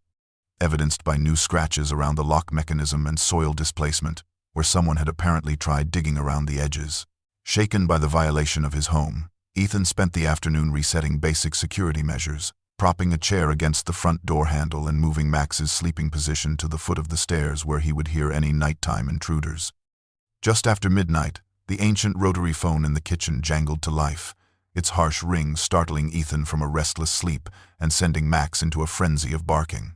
evidenced by new scratches around the lock mechanism and soil displacement, where someone had apparently tried digging around the edges. Shaken by the violation of his home, Ethan spent the afternoon resetting basic security measures, propping a chair against the front door handle and moving Max's sleeping position to the foot of the stairs where he would hear any nighttime intruders. Just after midnight, the ancient rotary phone in the kitchen jangled to life, its harsh ring startling Ethan from a restless sleep and sending Max into a frenzy of barking.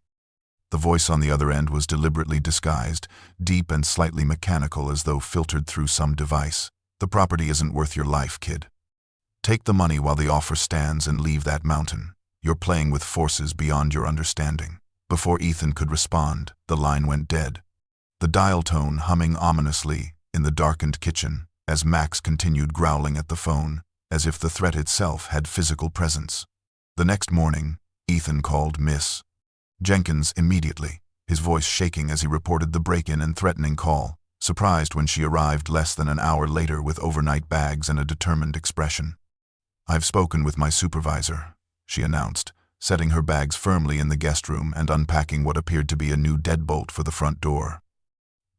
The voice on the other end was deliberately disguised, deep and slightly mechanical as though filtered through some device. "The property isn't worth your life, kid. Take the money while the offer stands and leave that mountain. You're playing with forces beyond your understanding." Before Ethan could respond, the line went dead, the dial tone humming ominously in the darkened kitchen as Max continued growling at the phone, as if the threat itself had physical presence. The next morning, Ethan called Miss Jenkins immediately, his voice shaking as he reported the break-in and threatening call. surprised when she arrived less than an hour later with overnight bags and a determined expression. "I've spoken with my supervisor," she announced, setting her bags firmly in the guest room and unpacking what appeared to be a new deadbolt for the front door.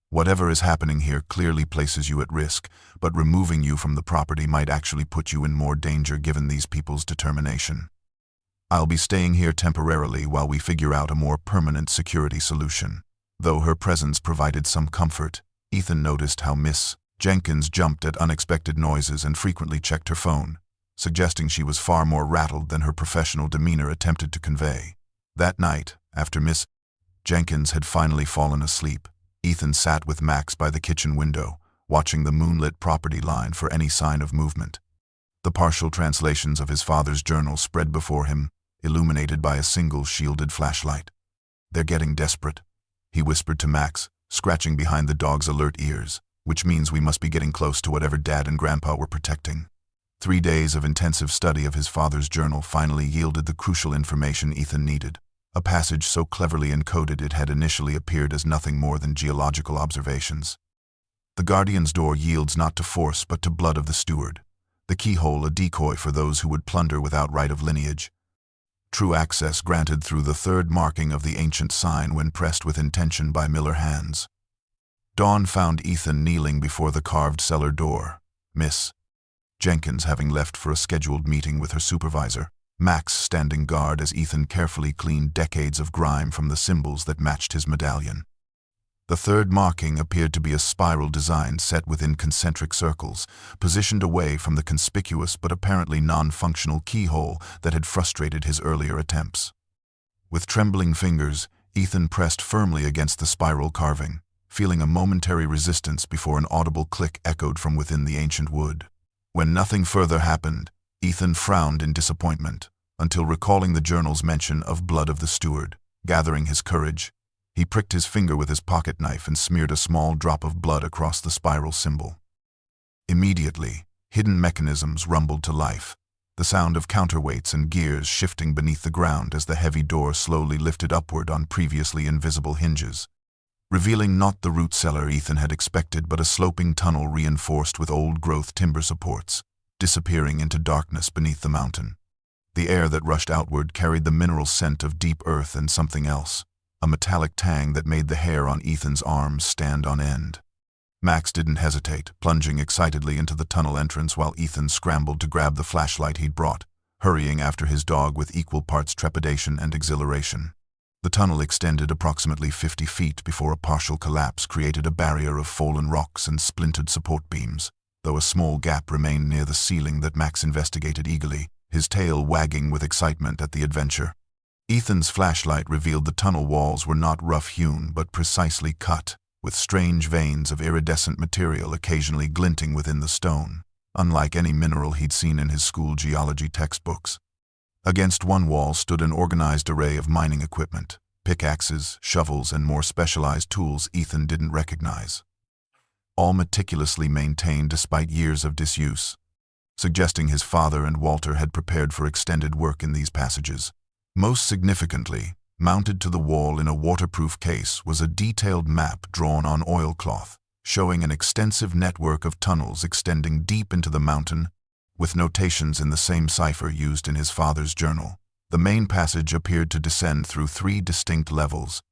"Whatever is happening here clearly places you at risk, but removing you from the property might actually put you in more danger given these people's determination. I'll be staying here temporarily while we figure out a more permanent security solution." Though her presence provided some comfort, Ethan noticed how Miss Jenkins jumped at unexpected noises and frequently checked her phone, suggesting she was far more rattled than her professional demeanor attempted to convey. That night, after Miss Jenkins had finally fallen asleep, Ethan sat with Max by the kitchen window, watching the moonlit property line for any sign of movement. The partial translations of his father's journal spread before him, illuminated by a single shielded flashlight. "They're getting desperate," he whispered to Max, scratching behind the dog's alert ears, "which means we must be getting close to whatever Dad and Grandpa were protecting." 3 days of intensive study of his father's journal finally yielded the crucial information Ethan needed, a passage so cleverly encoded it had initially appeared as nothing more than geological observations. "The Guardian's door yields not to force but to blood of the steward. The keyhole a decoy for those who would plunder without right of lineage. True access granted through the third marking of the ancient sign when pressed with intention by Miller hands." Dawn found Ethan kneeling before the carved cellar door, Miss Jenkins having left for a scheduled meeting with her supervisor, Max standing guard as Ethan carefully cleaned decades of grime from the symbols that matched his medallion. The third marking appeared to be a spiral design set within concentric circles, positioned away from the conspicuous but apparently non-functional keyhole that had frustrated his earlier attempts. With trembling fingers, Ethan pressed firmly against the spiral carving, feeling a momentary resistance before an audible click echoed from within the ancient wood. When nothing further happened, Ethan frowned in disappointment, until recalling the journal's mention of blood of the steward. Gathering his courage, he pricked his finger with his pocket knife and smeared a small drop of blood across the spiral symbol. Immediately, hidden mechanisms rumbled to life, the sound of counterweights and gears shifting beneath the ground as the heavy door slowly lifted upward on previously invisible hinges, revealing not the root cellar Ethan had expected but a sloping tunnel reinforced with old-growth timber supports, disappearing into darkness beneath the mountain. The air that rushed outward carried the mineral scent of deep earth and something else, a metallic tang that made the hair on Ethan's arms stand on end. Max didn't hesitate, plunging excitedly into the tunnel entrance while Ethan scrambled to grab the flashlight he'd brought, hurrying after his dog with equal parts trepidation and exhilaration. The tunnel extended approximately 50 feet before a partial collapse created a barrier of fallen rocks and splintered support beams, though a small gap remained near the ceiling that Max investigated eagerly, his tail wagging with excitement at the adventure. Ethan's flashlight revealed the tunnel walls were not rough-hewn but precisely cut, with strange veins of iridescent material occasionally glinting within the stone, unlike any mineral he'd seen in his school geology textbooks. Against one wall stood an organized array of mining equipment, pickaxes, shovels, and more specialized tools Ethan didn't recognize, all meticulously maintained despite years of disuse, suggesting his father and Walter had prepared for extended work in these passages. Most significantly, mounted to the wall in a waterproof case was a detailed map drawn on oilcloth, showing an extensive network of tunnels extending deep into the mountain, with notations in the same cipher used in his father's journal. The main passage appeared to descend through 3 distinct levels,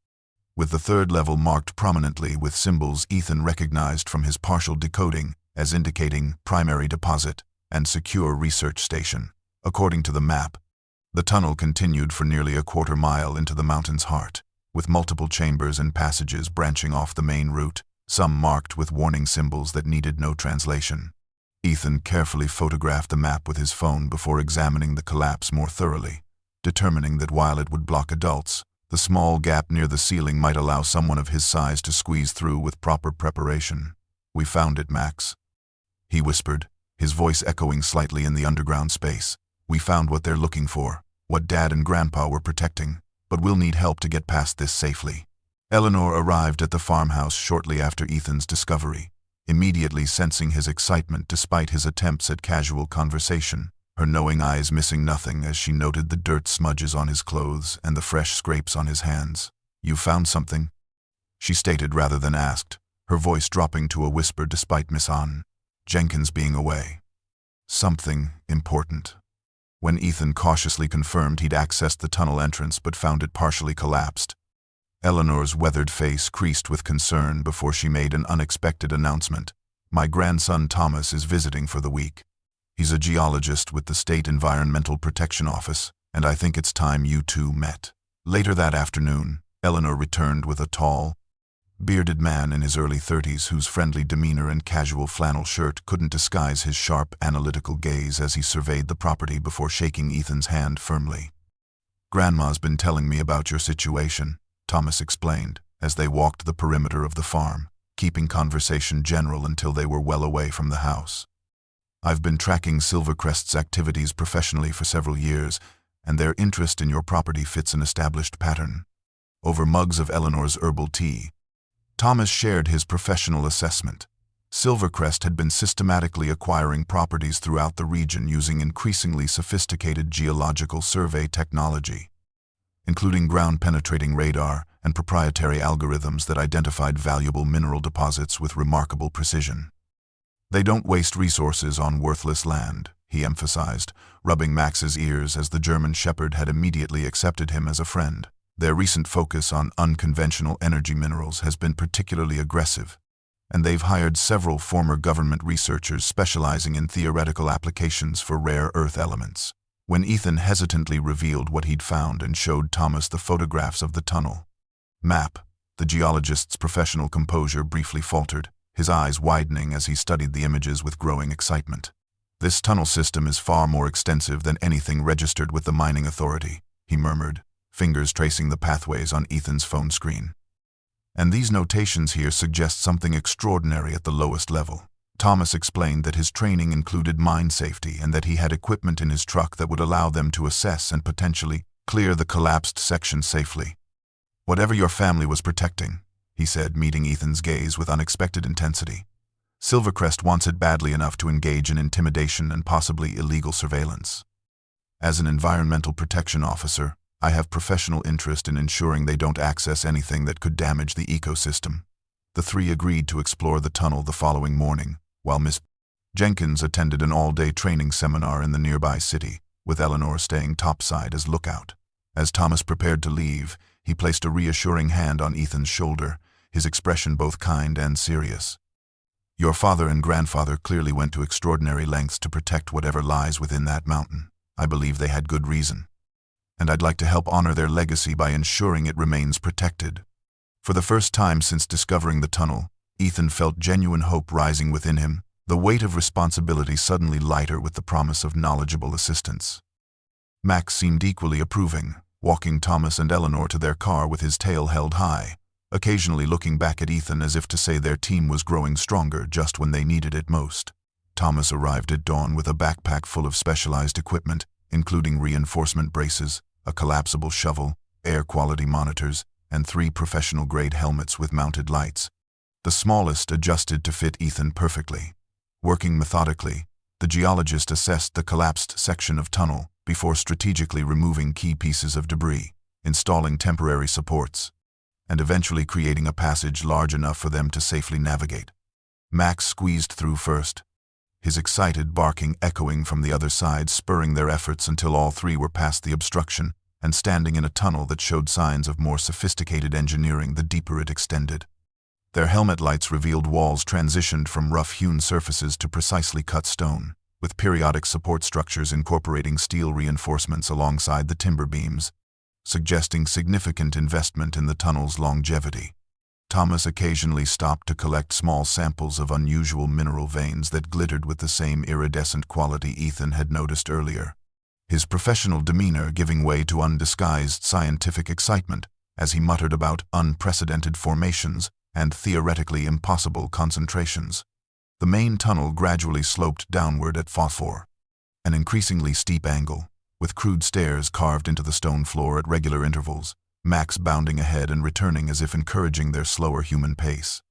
with the third level marked prominently with symbols Ethan recognized from his partial decoding as indicating primary deposit and secure research station. According to the map, the tunnel continued for nearly a quarter mile into the mountain's heart, with multiple chambers and passages branching off the main route, some marked with warning symbols that needed no translation. Ethan carefully photographed the map with his phone before examining the collapse more thoroughly, determining that while it would block adults, the small gap near the ceiling might allow someone of his size to squeeze through with proper preparation. "We found it, Max," he whispered, his voice echoing slightly in the underground space. "We found what they're looking for, what Dad and Grandpa were protecting, but we'll need help to get past this safely." Eleanor arrived at the farmhouse shortly after Ethan's discovery, immediately sensing his excitement despite his attempts at casual conversation, her knowing eyes missing nothing as she noted the dirt smudges on his clothes and the fresh scrapes on his hands. "You found something?" she stated rather than asked, her voice dropping to a whisper despite Miss Jenkins being away. Something important. When Ethan cautiously confirmed he'd accessed the tunnel entrance but found it partially collapsed, Eleanor's weathered face creased with concern before she made an unexpected announcement. "My grandson Thomas is visiting for the week. He's a geologist with the State Environmental Protection Office, and I think it's time you two met." Later that afternoon, Eleanor returned with a tall, bearded man in his early 30s whose friendly demeanor and casual flannel shirt couldn't disguise his sharp, analytical gaze as he surveyed the property before shaking Ethan's hand firmly. "Grandma's been telling me about your situation," Thomas explained, as they walked the perimeter of the farm, keeping conversation general until they were well away from the house. "I've been tracking Silvercrest's activities professionally for several years, and their interest in your property fits an established pattern." Over mugs of Eleanor's herbal tea, Thomas shared his professional assessment. Silvercrest had been systematically acquiring properties throughout the region using increasingly sophisticated geological survey technology, including ground-penetrating radar and proprietary algorithms that identified valuable mineral deposits with remarkable precision. "They don't waste resources on worthless land," he emphasized, rubbing Max's ears as the German Shepherd had immediately accepted him as a friend. "Their recent focus on unconventional energy minerals has been particularly aggressive, and they've hired several former government researchers specializing in theoretical applications for rare earth elements." When Ethan hesitantly revealed what he'd found and showed Thomas the photographs of the tunnel map, the geologist's professional composure briefly faltered, his eyes widening as he studied the images with growing excitement. "This tunnel system is far more extensive than anything registered with the mining authority," he murmured, fingers tracing the pathways on Ethan's phone screen. "And these notations here suggest something extraordinary at the lowest level." Thomas explained that his training included mine safety and that he had equipment in his truck that would allow them to assess and potentially clear the collapsed section safely. "Whatever your family was protecting," he said, meeting Ethan's gaze with unexpected intensity, "Silvercrest wants it badly enough to engage in intimidation and possibly illegal surveillance. As an environmental protection officer, I have professional interest in ensuring they don't access anything that could damage the ecosystem." The three agreed to explore the tunnel the following morning, while Miss Jenkins attended an all-day training seminar in the nearby city, with Eleanor staying topside as lookout. As Thomas prepared to leave, he placed a reassuring hand on Ethan's shoulder, his expression both kind and serious. "Your father and grandfather clearly went to extraordinary lengths to protect whatever lies within that mountain. I believe they had good reason, and I'd like to help honor their legacy by ensuring it remains protected." For the first time since discovering the tunnel, Ethan felt genuine hope rising within him, the weight of responsibility suddenly lighter with the promise of knowledgeable assistance. Max seemed equally approving, walking Thomas and Eleanor to their car with his tail held high, occasionally looking back at Ethan as if to say their team was growing stronger just when they needed it most. Thomas arrived at dawn with a backpack full of specialized equipment, including reinforcement braces, a collapsible shovel, air quality monitors, and 3 professional-grade helmets with mounted lights. The smallest adjusted to fit Ethan perfectly. Working methodically, the geologist assessed the collapsed section of tunnel before strategically removing key pieces of debris, installing temporary supports, and eventually creating a passage large enough for them to safely navigate. Max squeezed through first, his excited barking echoing from the other side, spurring their efforts until all 3 were past the obstruction and standing in a tunnel that showed signs of more sophisticated engineering the deeper it extended. Their helmet lights revealed walls transitioned from rough-hewn surfaces to precisely cut stone, with periodic support structures incorporating steel reinforcements alongside the timber beams, suggesting significant investment in the tunnel's longevity. Thomas occasionally stopped to collect small samples of unusual mineral veins that glittered with the same iridescent quality Ethan had noticed earlier, his professional demeanor giving way to undisguised scientific excitement as he muttered about unprecedented formations and theoretically impossible concentrations. The main tunnel gradually sloped downward at phosphor, an increasingly steep angle, with crude stairs carved into the stone floor at regular intervals, Max bounding ahead and returning as if encouraging their slower human pace.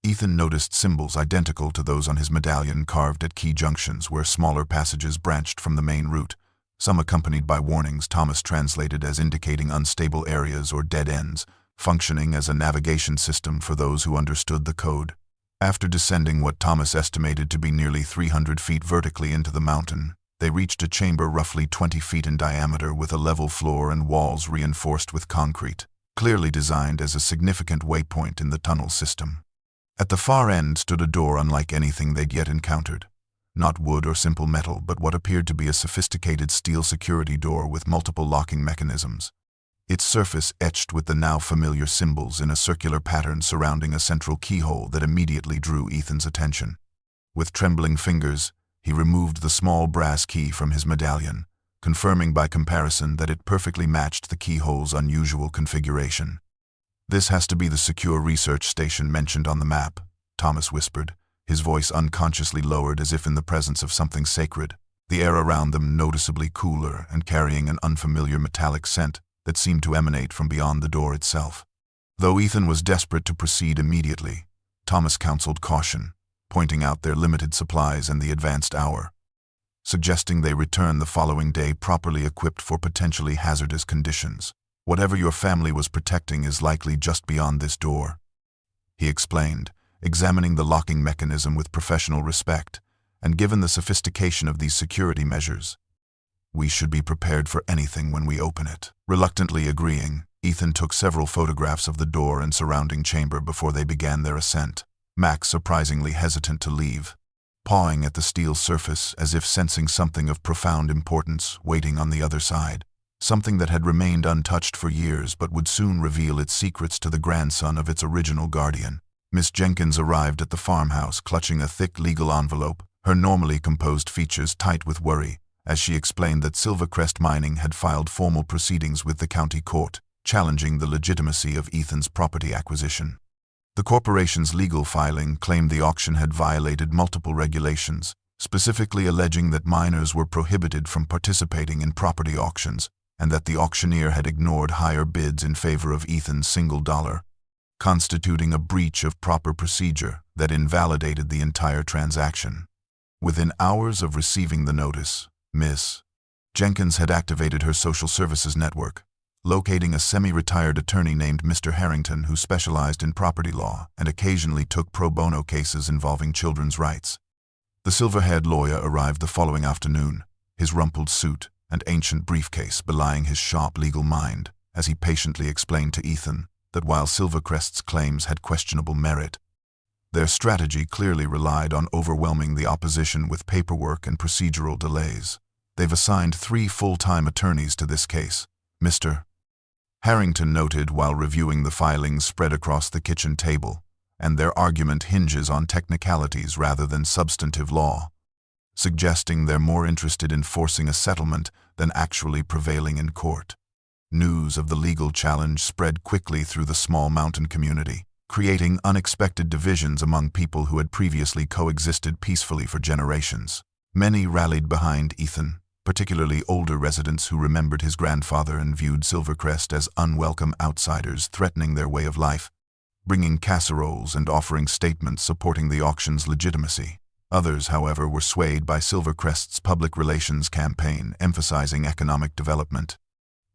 Ethan noticed symbols identical to those on his medallion carved at key junctions where smaller passages branched from the main route, some accompanied by warnings Thomas translated as indicating unstable areas or dead ends, functioning as a navigation system for those who understood the code. After descending what Thomas estimated to be nearly 300 feet vertically into the mountain, they reached a chamber roughly 20 feet in diameter with a level floor and walls reinforced with concrete, clearly designed as a significant waypoint in the tunnel system. At the far end stood a door unlike anything they'd yet encountered. Not wood or simple metal, but what appeared to be a sophisticated steel security door with multiple locking mechanisms. Its surface etched with the now familiar symbols in a circular pattern surrounding a central keyhole that immediately drew Ethan's attention. With trembling fingers, he removed the small brass key from his medallion, confirming by comparison that it perfectly matched the keyhole's unusual configuration. "This has to be the secure research station mentioned on the map," Thomas whispered, his voice unconsciously lowered as if in the presence of something sacred, the air around them noticeably cooler and carrying an unfamiliar metallic scent that seemed to emanate from beyond the door itself. Though Ethan was desperate to proceed immediately, Thomas counseled caution, pointing out their limited supplies and the advanced hour, suggesting they return the following day properly equipped for potentially hazardous conditions. "Whatever your family was protecting is likely just beyond this door," he explained, examining the locking mechanism with professional respect, "and given the sophistication of these security measures, we should be prepared for anything when we open it." Reluctantly agreeing, Ethan took several photographs of the door and surrounding chamber before they began their ascent, Max surprisingly hesitant to leave, pawing at the steel surface as if sensing something of profound importance waiting on the other side, something that had remained untouched for years but would soon reveal its secrets to the grandson of its original guardian. Miss Jenkins arrived at the farmhouse clutching a thick legal envelope, her normally composed features tight with worry, as she explained that Silvercrest Mining had filed formal proceedings with the county court, challenging the legitimacy of Ethan's property acquisition. The corporation's legal filing claimed the auction had violated multiple regulations, specifically alleging that minors were prohibited from participating in property auctions and that the auctioneer had ignored higher bids in favor of Ethan's single dollar, constituting a breach of proper procedure that invalidated the entire transaction. Within hours of receiving the notice, Miss Jenkins had activated her social services network, locating a semi-retired attorney named Mr. Harrington who specialized in property law and occasionally took pro bono cases involving children's rights. The silver-haired lawyer arrived the following afternoon, his rumpled suit and ancient briefcase belying his sharp legal mind, as he patiently explained to Ethan that while Silvercrest's claims had questionable merit, their strategy clearly relied on overwhelming the opposition with paperwork and procedural delays. "They've assigned 3 full-time attorneys to this case," Mr. Harrington noted while reviewing the filings spread across the kitchen table, "and their argument hinges on technicalities rather than substantive law, suggesting they're more interested in forcing a settlement than actually prevailing in court." News of the legal challenge spread quickly through the small mountain community, creating unexpected divisions among people who had previously coexisted peacefully for generations. Many rallied behind Ethan, particularly older residents who remembered his grandfather and viewed Silvercrest as unwelcome outsiders threatening their way of life, bringing casseroles and offering statements supporting the auction's legitimacy. Others, however, were swayed by Silvercrest's public relations campaign emphasizing economic development,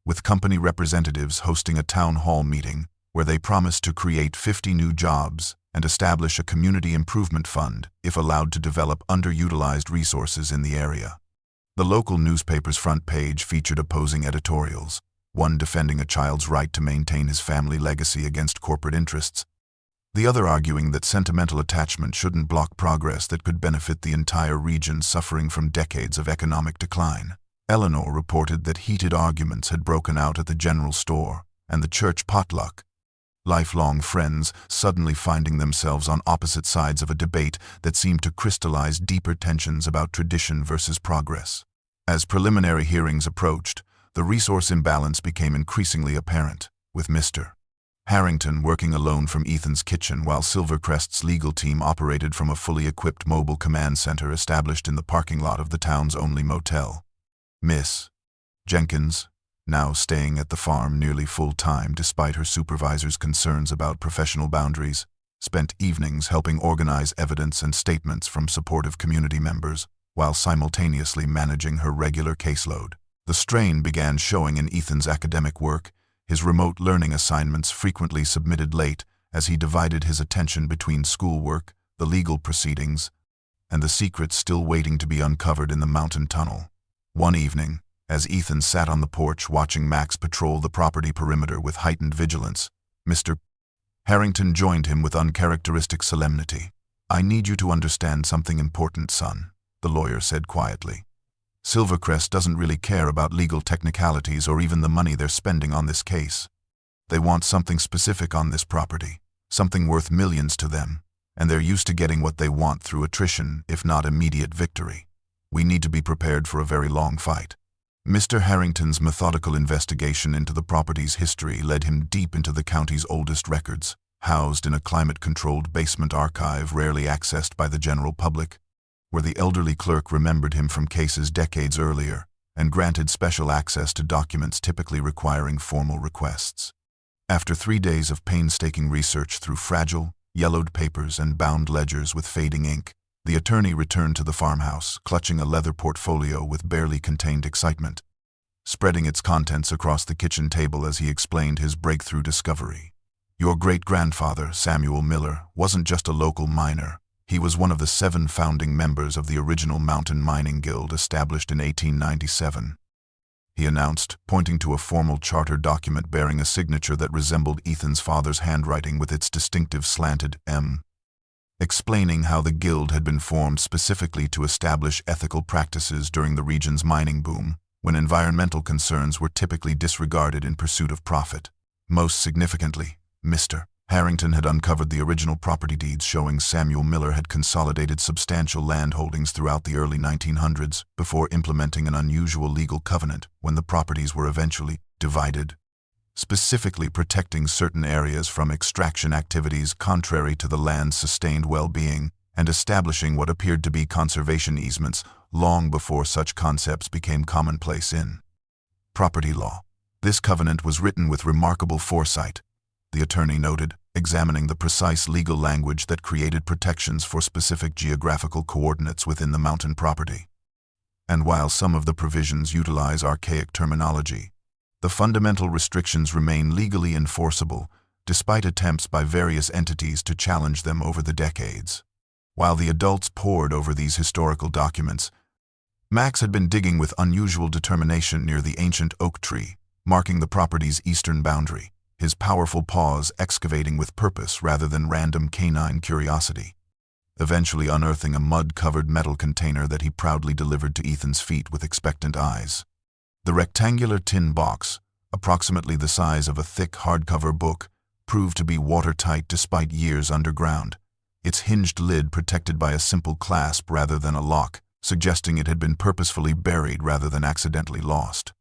with company representatives hosting a town hall meeting where they promised to create 50 new jobs and establish a community improvement fund if allowed to develop underutilized resources in the area. The local newspaper's front page featured opposing editorials, one defending a child's right to maintain his family legacy against corporate interests, the other arguing that sentimental attachment shouldn't block progress that could benefit the entire region suffering from decades of economic decline. Eleanor reported that heated arguments had broken out at the general store and the church potluck, lifelong friends suddenly finding themselves on opposite sides of a debate that seemed to crystallize deeper tensions about tradition versus progress. As preliminary hearings approached, the resource imbalance became increasingly apparent, with Mr. Harrington working alone from Ethan's kitchen while Silvercrest's legal team operated from a fully equipped mobile command center established in the parking lot of the town's only motel. Miss Jenkins, now staying at the farm nearly full-time despite her supervisor's concerns about professional boundaries, spent evenings helping organize evidence and statements from supportive community members while simultaneously managing her regular caseload. The strain began showing in Ethan's academic work, his remote learning assignments frequently submitted late as he divided his attention between schoolwork, the legal proceedings, and the secrets still waiting to be uncovered in the mountain tunnel. One evening, as Ethan sat on the porch watching Max patrol the property perimeter with heightened vigilance, Mr. Harrington joined him with uncharacteristic solemnity. "I need you to understand something important, son," the lawyer said quietly. "Silvercrest doesn't really care about legal technicalities or even the money they're spending on this case. They want something specific on this property, something worth millions to them, and they're used to getting what they want through attrition, if not immediate victory. We need to be prepared for a very long fight." Mr. Harrington's methodical investigation into the property's history led him deep into the county's oldest records, housed in a climate-controlled basement archive rarely accessed by the general public, where the elderly clerk remembered him from cases decades earlier and granted special access to documents typically requiring formal requests. After 3 days of painstaking research through fragile, yellowed papers and bound ledgers with fading ink, the attorney returned to the farmhouse, clutching a leather portfolio with barely contained excitement, spreading its contents across the kitchen table as he explained his breakthrough discovery. "Your great-grandfather, Samuel Miller, wasn't just a local miner. He was one of the 7 founding members of the original Mountain Mining Guild established in 1897. He announced, pointing to a formal charter document bearing a signature that resembled Ethan's father's handwriting with its distinctive slanted M, explaining how the guild had been formed specifically to establish ethical practices during the region's mining boom, when environmental concerns were typically disregarded in pursuit of profit. Most significantly, Mr. Harrington had uncovered the original property deeds showing Samuel Miller had consolidated substantial land holdings throughout the early 1900s before implementing an unusual legal covenant when the properties were eventually divided, specifically protecting certain areas from extraction activities contrary to the land's sustained well-being and establishing what appeared to be conservation easements long before such concepts became commonplace in property law. This covenant was written with remarkable foresight, the attorney noted, examining the precise legal language that created protections for specific geographical coordinates within the mountain property. And while some of the provisions utilize archaic terminology, the fundamental restrictions remain legally enforceable, despite attempts by various entities to challenge them over the decades. While the adults pored over these historical documents, Max had been digging with unusual determination near the ancient oak tree, marking the property's eastern boundary, his powerful paws excavating with purpose rather than random canine curiosity, eventually unearthing a mud-covered metal container that he proudly delivered to Ethan's feet with expectant eyes. The rectangular tin box, approximately the size of a thick hardcover book, proved to be watertight despite years underground, its hinged lid protected by a simple clasp rather than a lock, suggesting it had been purposefully buried rather than accidentally lost.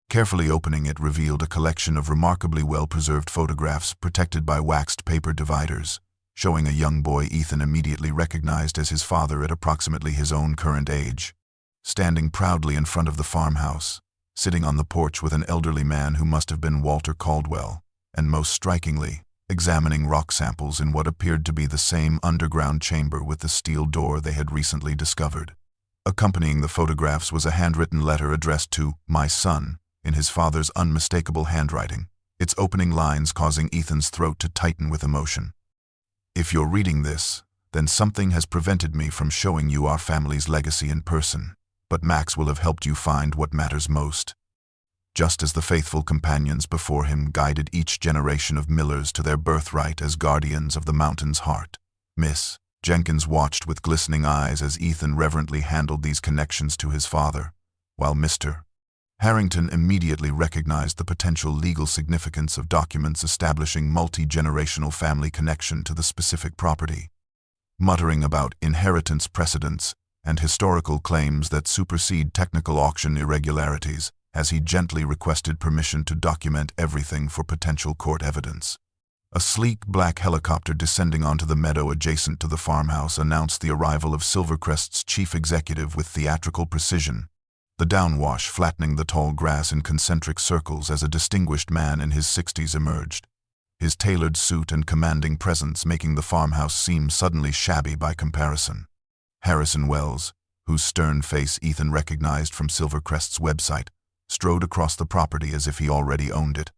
Carefully opening it revealed a collection of remarkably well-preserved photographs protected by waxed paper dividers, showing a young boy Ethan immediately recognized as his father at approximately his own current age, standing proudly in front of the farmhouse, sitting on the porch with an elderly man who must have been Walter Caldwell, and most strikingly, examining rock samples in what appeared to be the same underground chamber with the steel door they had recently discovered. Accompanying the photographs was a handwritten letter addressed to "My son," in his father's unmistakable handwriting, its opening lines causing Ethan's throat to tighten with emotion. "If you're reading this, then something has prevented me from showing you our family's legacy in person, but Max will have helped you find what matters most." Just as the faithful companions before him guided each generation of Millers to their birthright as guardians of the mountain's heart, Miss Jenkins watched with glistening eyes as Ethan reverently handled these connections to his father, while Mr. Harrington immediately recognized the potential legal significance of documents establishing multi-generational family connection to the specific property. Muttering about inheritance precedents and historical claims that supersede technical auction irregularities, as he gently requested permission to document everything for potential court evidence. A sleek black helicopter descending onto the meadow adjacent to the farmhouse announced the arrival of Silvercrest's chief executive with theatrical precision, the downwash flattening the tall grass in concentric circles as a distinguished man in his 60s emerged, his tailored suit and commanding presence making the farmhouse seem suddenly shabby by comparison. Harrison Wells, whose stern face Ethan recognized from Silvercrest's website, strode across the property as if he already owned it,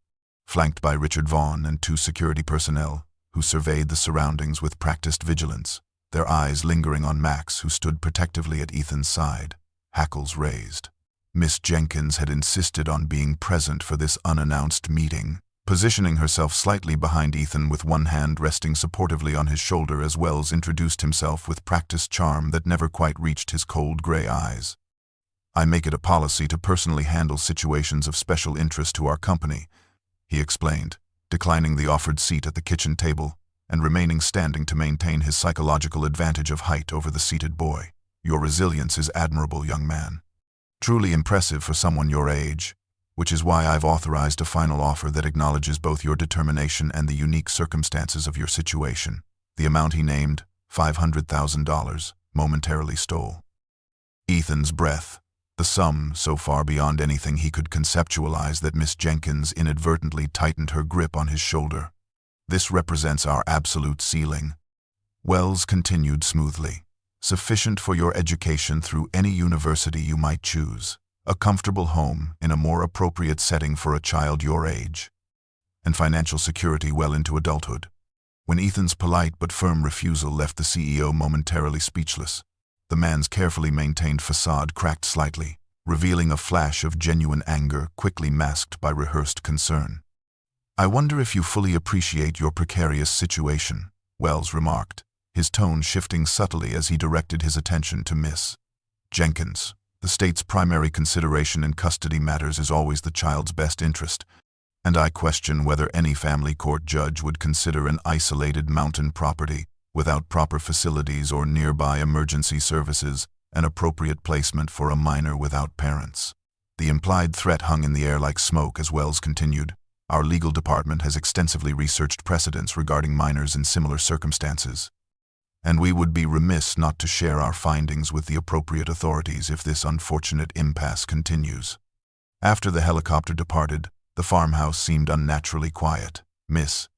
flanked by Richard Vaughn and 2 security personnel, who surveyed the surroundings with practiced vigilance, their eyes lingering on Max, who stood protectively at Ethan's side, hackles raised. Miss Jenkins had insisted on being present for this unannounced meeting, positioning herself slightly behind Ethan with one hand resting supportively on his shoulder as Wells introduced himself with practiced charm that never quite reached his cold gray eyes. "I make it a policy to personally handle situations of special interest to our company," he explained, declining the offered seat at the kitchen table and remaining standing to maintain his psychological advantage of height over the seated boy. "Your resilience is admirable, young man. Truly impressive for someone your age, which is why I've authorized a final offer that acknowledges both your determination and the unique circumstances of your situation." The amount he named, $500,000, momentarily stole Ethan's breath, the sum so far beyond anything he could conceptualize that Miss Jenkins inadvertently tightened her grip on his shoulder. "This represents our absolute ceiling," Wells continued smoothly. "Sufficient for your education through any university you might choose, a comfortable home in a more appropriate setting for a child your age, and financial security well into adulthood." When Ethan's polite but firm refusal left the CEO momentarily speechless, the man's carefully maintained facade cracked slightly, revealing a flash of genuine anger quickly masked by rehearsed concern. "I wonder if you fully appreciate your precarious situation," Wells remarked, his tone shifting subtly as he directed his attention to Miss Jenkins. "The state's primary consideration in custody matters is always the child's best interest, and I question whether any family court judge would consider an isolated mountain property without proper facilities or nearby emergency services an appropriate placement for a minor without parents." The implied threat hung in the air like smoke as Wells continued. "Our legal department has extensively researched precedents regarding minors in similar circumstances, and we would be remiss not to share our findings with the appropriate authorities if this unfortunate impasse continues." After the helicopter departed, the farmhouse seemed unnaturally quiet, Miss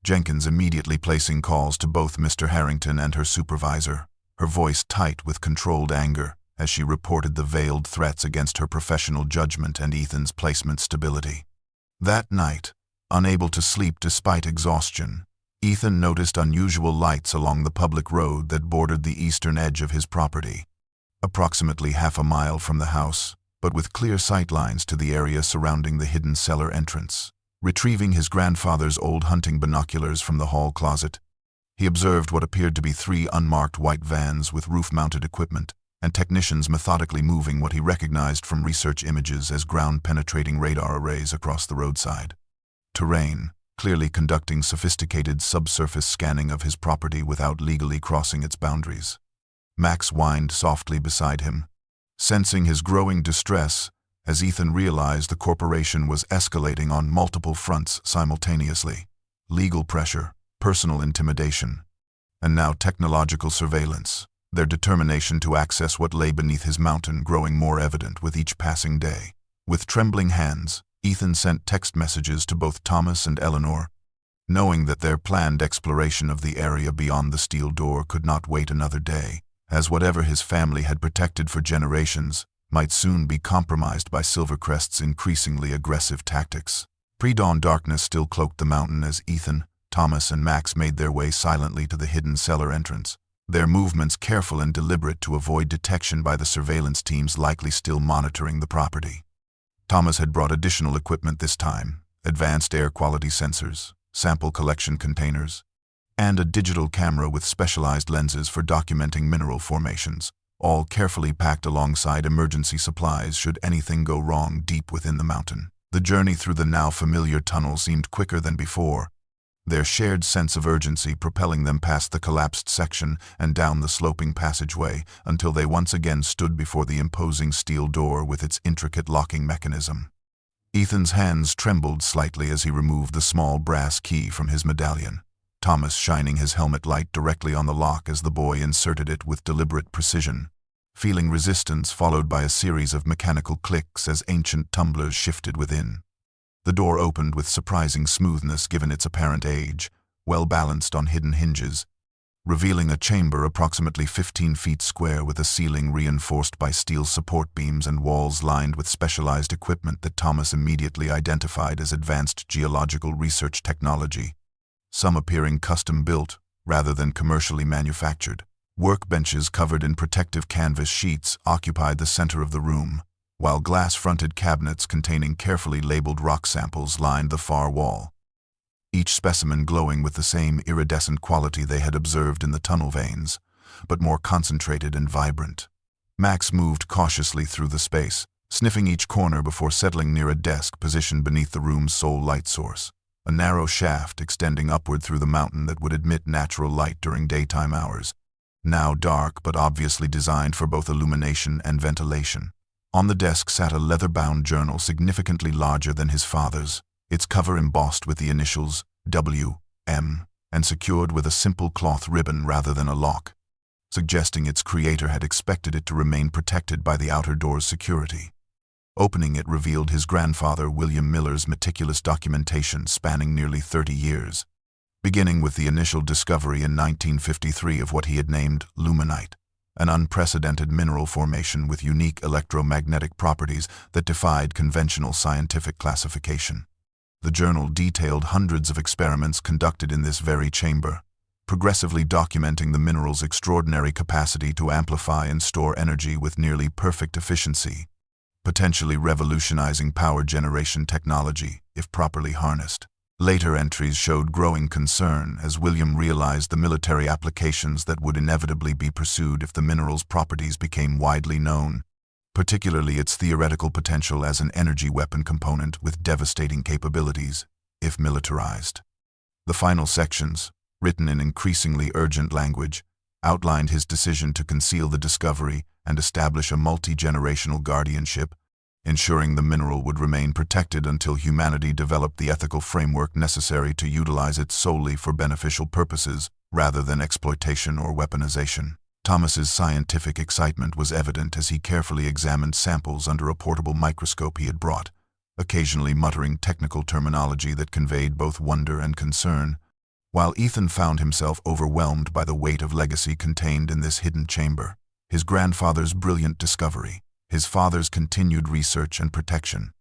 Jenkins immediately placing calls to both Mr. Harrington and her supervisor, her voice tight with controlled anger as she reported the veiled threats against her professional judgment and Ethan's placement stability. That night, unable to sleep despite exhaustion, Ethan noticed unusual lights along the public road that bordered the eastern edge of his property, approximately half a mile from the house, but with clear sightlines to the area surrounding the hidden cellar entrance. Retrieving his grandfather's old hunting binoculars from the hall closet, he observed what appeared to be 3 unmarked white vans with roof-mounted equipment, and technicians methodically moving what he recognized from research images as ground-penetrating radar arrays across the roadside terrain, clearly conducting sophisticated subsurface scanning of his property without legally crossing its boundaries. Max whined softly beside him, sensing his growing distress as Ethan realized the corporation was escalating on multiple fronts simultaneously: legal pressure, personal intimidation, and now technological surveillance, their determination to access what lay beneath his mountain growing more evident with each passing day. With trembling hands, Ethan sent text messages to both Thomas and Eleanor, knowing that their planned exploration of the area beyond the steel door could not wait another day, as whatever his family had protected for generations might soon be compromised by Silvercrest's increasingly aggressive tactics. Pre-dawn darkness still cloaked the mountain as Ethan, Thomas, and Max made their way silently to the hidden cellar entrance, their movements careful and deliberate to avoid detection by the surveillance teams likely still monitoring the property. Thomas had brought additional equipment this time: advanced air quality sensors, sample collection containers, and a digital camera with specialized lenses for documenting mineral formations, all carefully packed alongside emergency supplies should anything go wrong deep within the mountain. The journey through the now familiar tunnel seemed quicker than before, their shared sense of urgency propelling them past the collapsed section and down the sloping passageway until they once again stood before the imposing steel door with its intricate locking mechanism. Ethan's hands trembled slightly as he removed the small brass key from his medallion, Thomas shining his helmet light directly on the lock as the boy inserted it with deliberate precision, feeling resistance followed by a series of mechanical clicks as ancient tumblers shifted within. The door opened with surprising smoothness given its apparent age, well balanced on hidden hinges, revealing a chamber approximately 15 feet square with a ceiling reinforced by steel support beams and walls lined with specialized equipment that Thomas immediately identified as advanced geological research technology, some appearing custom-built rather than commercially manufactured. Workbenches covered in protective canvas sheets occupied the center of the room, while glass-fronted cabinets containing carefully labeled rock samples lined the far wall, each specimen glowing with the same iridescent quality they had observed in the tunnel veins, but more concentrated and vibrant. Max moved cautiously through the space, sniffing each corner before settling near a desk positioned beneath the room's sole light source, a narrow shaft extending upward through the mountain that would admit natural light during daytime hours, now dark but obviously designed for both illumination and ventilation. On the desk sat a leather-bound journal significantly larger than his father's, its cover embossed with the initials W.M. and secured with a simple cloth ribbon rather than a lock, suggesting its creator had expected it to remain protected by the outer door's security. Opening it revealed his grandfather William Miller's meticulous documentation spanning nearly 30 years, beginning with the initial discovery in 1953 of what he had named luminite, an unprecedented mineral formation with unique electromagnetic properties that defied conventional scientific classification. The journal detailed hundreds of experiments conducted in this very chamber, progressively documenting the mineral's extraordinary capacity to amplify and store energy with nearly perfect efficiency, potentially revolutionizing power generation technology if properly harnessed. Later entries showed growing concern as William realized the military applications that would inevitably be pursued if the mineral's properties became widely known, particularly its theoretical potential as an energy weapon component with devastating capabilities, if militarized. The final sections, written in increasingly urgent language, outlined his decision to conceal the discovery and establish a multi-generational guardianship, ensuring the mineral would remain protected until humanity developed the ethical framework necessary to utilize it solely for beneficial purposes rather than exploitation or weaponization. Thomas's scientific excitement was evident as he carefully examined samples under a portable microscope he had brought, occasionally muttering technical terminology that conveyed both wonder and concern, while Ethan found himself overwhelmed by the weight of legacy contained in this hidden chamber. His grandfather's brilliant discovery, his father's continued research and protection,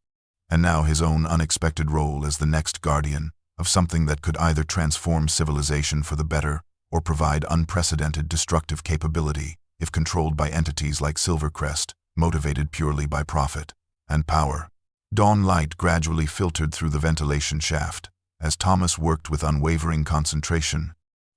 and now his own unexpected role as the next guardian of something that could either transform civilization for the better or provide unprecedented destructive capability if controlled by entities like Silvercrest, motivated purely by profit and power. Dawn light gradually filtered through the ventilation shaft as Thomas worked with unwavering concentration,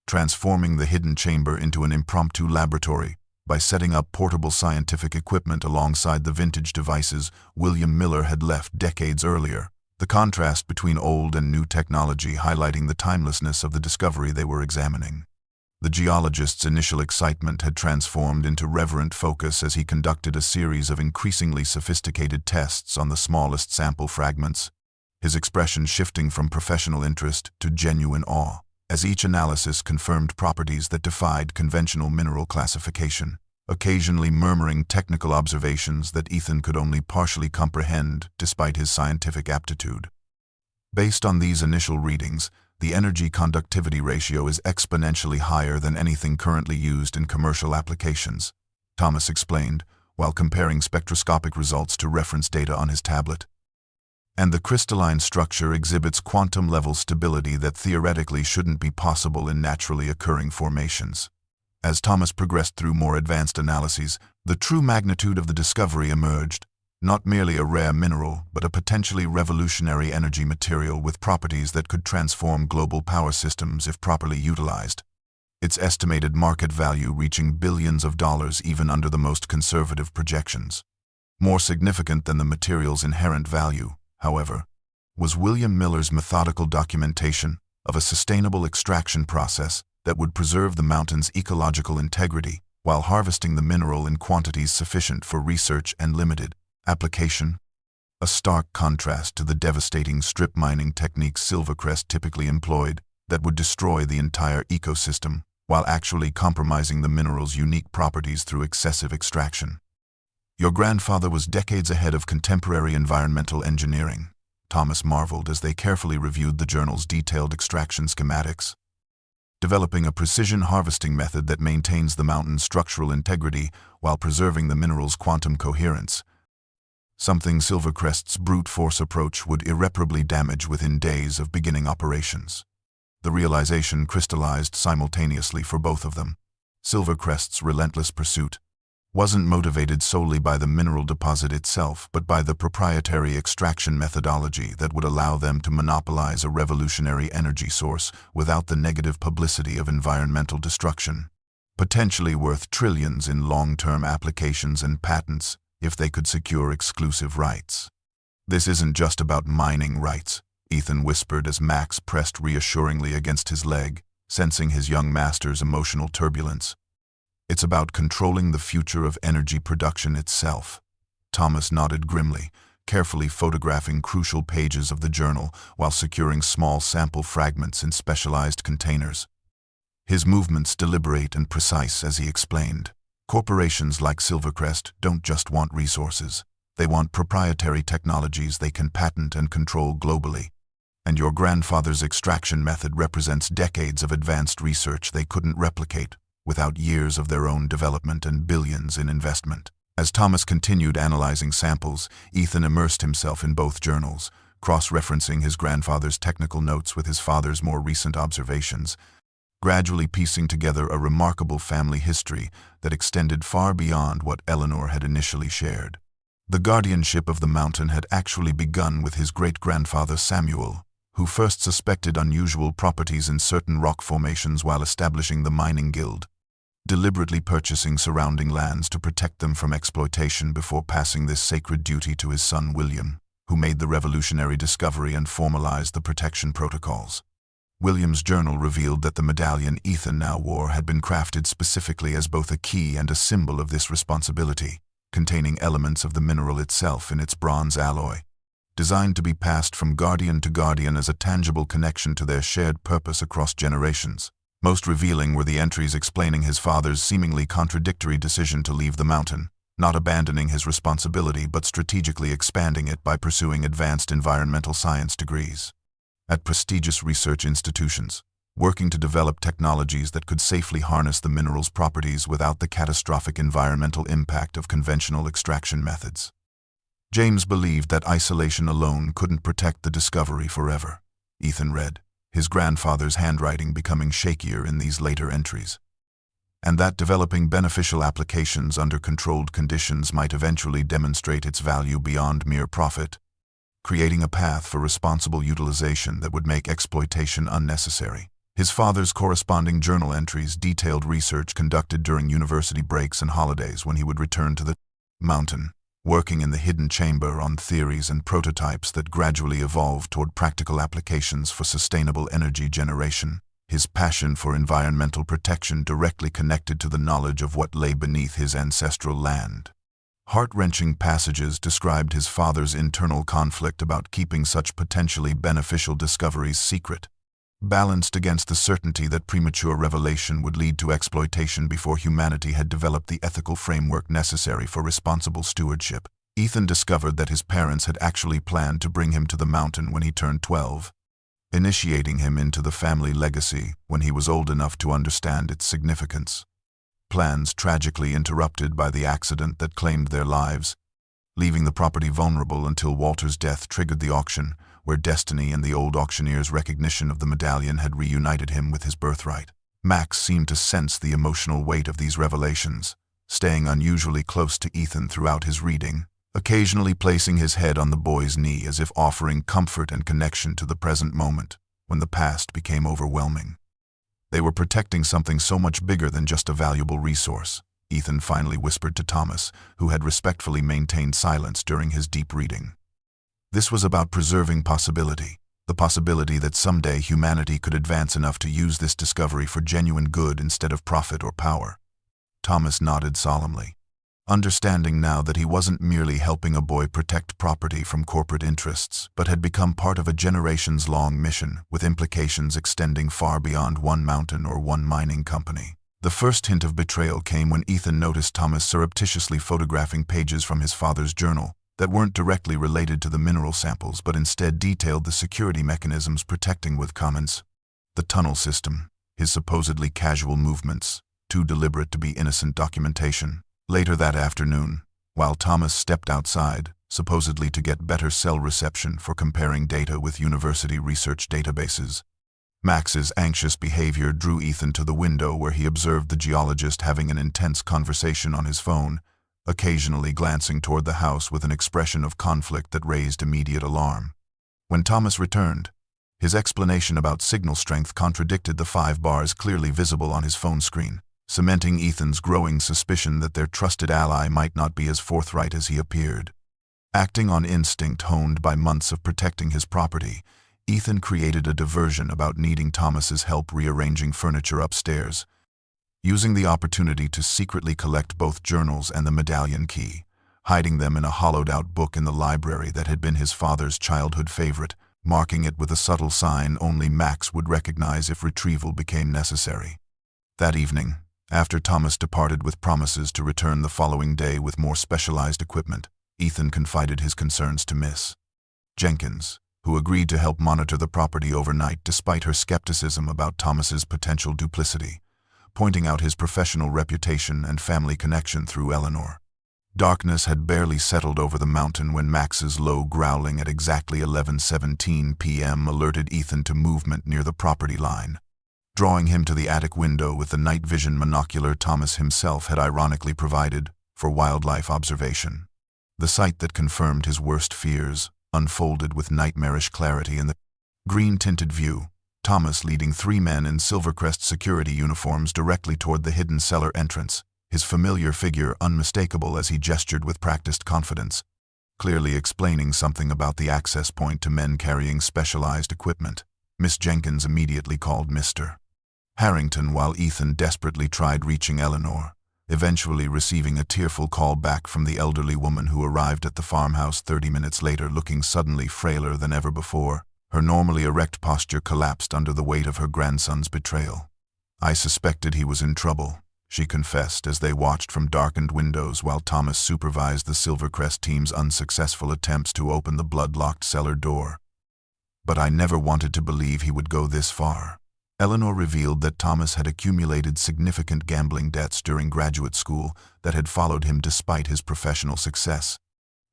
transforming the hidden chamber into an impromptu laboratory by setting up portable scientific equipment alongside the vintage devices William Miller had left decades earlier, the contrast between old and new technology highlighting the timelessness of the discovery they were examining. The geologist's initial excitement had transformed into reverent focus as he conducted a series of increasingly sophisticated tests on the smallest sample fragments, his expression shifting from professional interest to genuine awe, as each analysis confirmed properties that defied conventional mineral classification, occasionally murmuring technical observations that Ethan could only partially comprehend despite his scientific aptitude. Based on these initial readings, the energy conductivity ratio is exponentially higher than anything currently used in commercial applications, Thomas explained, while comparing spectroscopic results to reference data on his tablet. And the crystalline structure exhibits quantum-level stability that theoretically shouldn't be possible in naturally occurring formations. As Thomas progressed through more advanced analyses, the true magnitude of the discovery emerged, not merely a rare mineral, but a potentially revolutionary energy material with properties that could transform global power systems if properly utilized, its estimated market value reaching billions of dollars even under the most conservative projections. More significant than the material's inherent value, however, was William Miller's methodical documentation of a sustainable extraction process that would preserve the mountain's ecological integrity while harvesting the mineral in quantities sufficient for research and limited application, a stark contrast to the devastating strip mining techniques Silvercrest typically employed that would destroy the entire ecosystem while actually compromising the mineral's unique properties through excessive extraction. Your grandfather was decades ahead of contemporary environmental engineering, Thomas marveled as they carefully reviewed the journal's detailed extraction schematics. developing a precision harvesting method that maintains the mountain's structural integrity while preserving the mineral's quantum coherence. Something Silvercrest's brute force approach would irreparably damage within days of beginning operations. The realization crystallized simultaneously for both of them. Silvercrest's relentless pursuit wasn't motivated solely by the mineral deposit itself, but by the proprietary extraction methodology that would allow them to monopolize a revolutionary energy source without the negative publicity of environmental destruction, potentially worth trillions in long-term applications and patents if they could secure exclusive rights. "This isn't just about mining rights," Ethan whispered as Max pressed reassuringly against his leg, sensing his young master's emotional turbulence. "It's about controlling the future of energy production itself." Thomas nodded grimly, carefully photographing crucial pages of the journal while securing small sample fragments in specialized containers. His movements deliberate and precise as he explained. "Corporations like Silvercrest don't just want resources. They want proprietary technologies they can patent and control globally. And your grandfather's extraction method represents decades of advanced research they couldn't replicate without years of their own development and billions in investment." As Thomas continued analyzing samples, Ethan immersed himself in both journals, cross-referencing his grandfather's technical notes with his father's more recent observations, gradually piecing together a remarkable family history that extended far beyond what Eleanor had initially shared. The guardianship of the mountain had actually begun with his great-grandfather Samuel, who first suspected unusual properties in certain rock formations while establishing the mining guild, deliberately purchasing surrounding lands to protect them from exploitation before passing this sacred duty to his son William, who made the revolutionary discovery and formalized the protection protocols. William's journal revealed that the medallion Ethan now wore had been crafted specifically as both a key and a symbol of this responsibility, containing elements of the mineral itself in its bronze alloy, designed to be passed from guardian to guardian as a tangible connection to their shared purpose across generations. Most revealing were the entries explaining his father's seemingly contradictory decision to leave the mountain, not abandoning his responsibility but strategically expanding it by pursuing advanced environmental science degrees at prestigious research institutions, working to develop technologies that could safely harness the mineral's properties without the catastrophic environmental impact of conventional extraction methods. James believed that isolation alone couldn't protect the discovery forever, Ethan read, his grandfather's handwriting becoming shakier in these later entries, and that developing beneficial applications under controlled conditions might eventually demonstrate its value beyond mere profit, creating a path for responsible utilization that would make exploitation unnecessary. His father's corresponding journal entries detailed research conducted during university breaks and holidays when he would return to the mountain, working in the hidden chamber on theories and prototypes that gradually evolved toward practical applications for sustainable energy generation, his passion for environmental protection directly connected to the knowledge of what lay beneath his ancestral land. Heart-wrenching passages described his father's internal conflict about keeping such potentially beneficial discoveries secret, balanced against the certainty that premature revelation would lead to exploitation before humanity had developed the ethical framework necessary for responsible stewardship. Ethan discovered that his parents had actually planned to bring him to the mountain when he turned 12, initiating him into the family legacy when he was old enough to understand its significance. Plans tragically interrupted by the accident that claimed their lives, leaving the property vulnerable until Walter's death triggered the auction, where destiny and the old auctioneer's recognition of the medallion had reunited him with his birthright. Max seemed to sense the emotional weight of these revelations, staying unusually close to Ethan throughout his reading, occasionally placing his head on the boy's knee as if offering comfort and connection to the present moment, when the past became overwhelming. They were protecting something so much bigger than just a valuable resource, Ethan finally whispered to Thomas, who had respectfully maintained silence during his deep reading. This was about preserving possibility, the possibility that someday humanity could advance enough to use this discovery for genuine good instead of profit or power. Thomas nodded solemnly, understanding now that he wasn't merely helping a boy protect property from corporate interests, but had become part of a generations-long mission with implications extending far beyond one mountain or one mining company. The first hint of betrayal came when Ethan noticed Thomas surreptitiously photographing pages from his father's journal that weren't directly related to the mineral samples but instead detailed the security mechanisms protecting with Commons. The tunnel system, his supposedly casual movements, too deliberate to be innocent documentation. Later that afternoon, while Thomas stepped outside, supposedly to get better cell reception for comparing data with university research databases, Max's anxious behavior drew Ethan to the window where he observed the geologist having an intense conversation on his phone, occasionally glancing toward the house with an expression of conflict that raised immediate alarm. When Thomas returned, his explanation about signal strength contradicted the 5 bars clearly visible on his phone screen, cementing Ethan's growing suspicion that their trusted ally might not be as forthright as he appeared. Acting on instinct honed by months of protecting his property, Ethan created a diversion about needing Thomas's help rearranging furniture upstairs, using the opportunity to secretly collect both journals and the medallion key, hiding them in a hollowed-out book in the library that had been his father's childhood favorite, marking it with a subtle sign only Max would recognize if retrieval became necessary. That evening, after Thomas departed with promises to return the following day with more specialized equipment, Ethan confided his concerns to Miss Jenkins, who agreed to help monitor the property overnight despite her skepticism about Thomas's potential duplicity, pointing out his professional reputation and family connection through Eleanor. Darkness had barely settled over the mountain when Max's low growling at exactly 11:17 p.m. alerted Ethan to movement near the property line, drawing him to the attic window with the night vision monocular Thomas himself had ironically provided for wildlife observation. The sight that confirmed his worst fears unfolded with nightmarish clarity in the green-tinted view, Thomas leading 3 men in Silvercrest security uniforms directly toward the hidden cellar entrance, his familiar figure unmistakable as he gestured with practiced confidence, clearly explaining something about the access point to men carrying specialized equipment. Miss Jenkins immediately called Mr. Harrington while Ethan desperately tried reaching Eleanor, eventually receiving a tearful call back from the elderly woman who arrived at the farmhouse 30 minutes later looking suddenly frailer than ever before. Her normally erect posture collapsed under the weight of her grandson's betrayal. "I suspected he was in trouble," she confessed as they watched from darkened windows while Thomas supervised the Silvercrest team's unsuccessful attempts to open the blood-locked cellar door. "But I never wanted to believe he would go this far." Eleanor revealed that Thomas had accumulated significant gambling debts during graduate school that had followed him despite his professional success,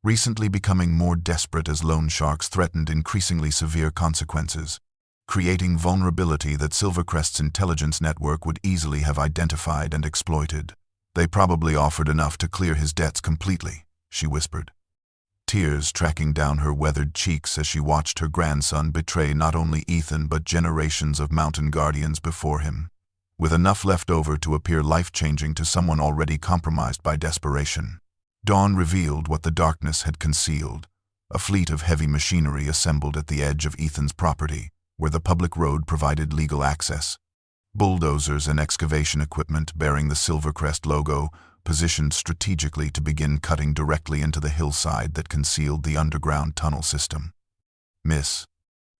recently becoming more desperate as loan sharks threatened increasingly severe consequences, creating vulnerability that Silvercrest's intelligence network would easily have identified and exploited. "They probably offered enough to clear his debts completely," she whispered, tears tracking down her weathered cheeks as she watched her grandson betray not only Ethan but generations of mountain guardians before him, with enough left over to appear life-changing to someone already compromised by desperation. Dawn revealed what the darkness had concealed, a fleet of heavy machinery assembled at the edge of Ethan's property, where the public road provided legal access. Bulldozers and excavation equipment bearing the Silvercrest logo positioned strategically to begin cutting directly into the hillside that concealed the underground tunnel system. Miss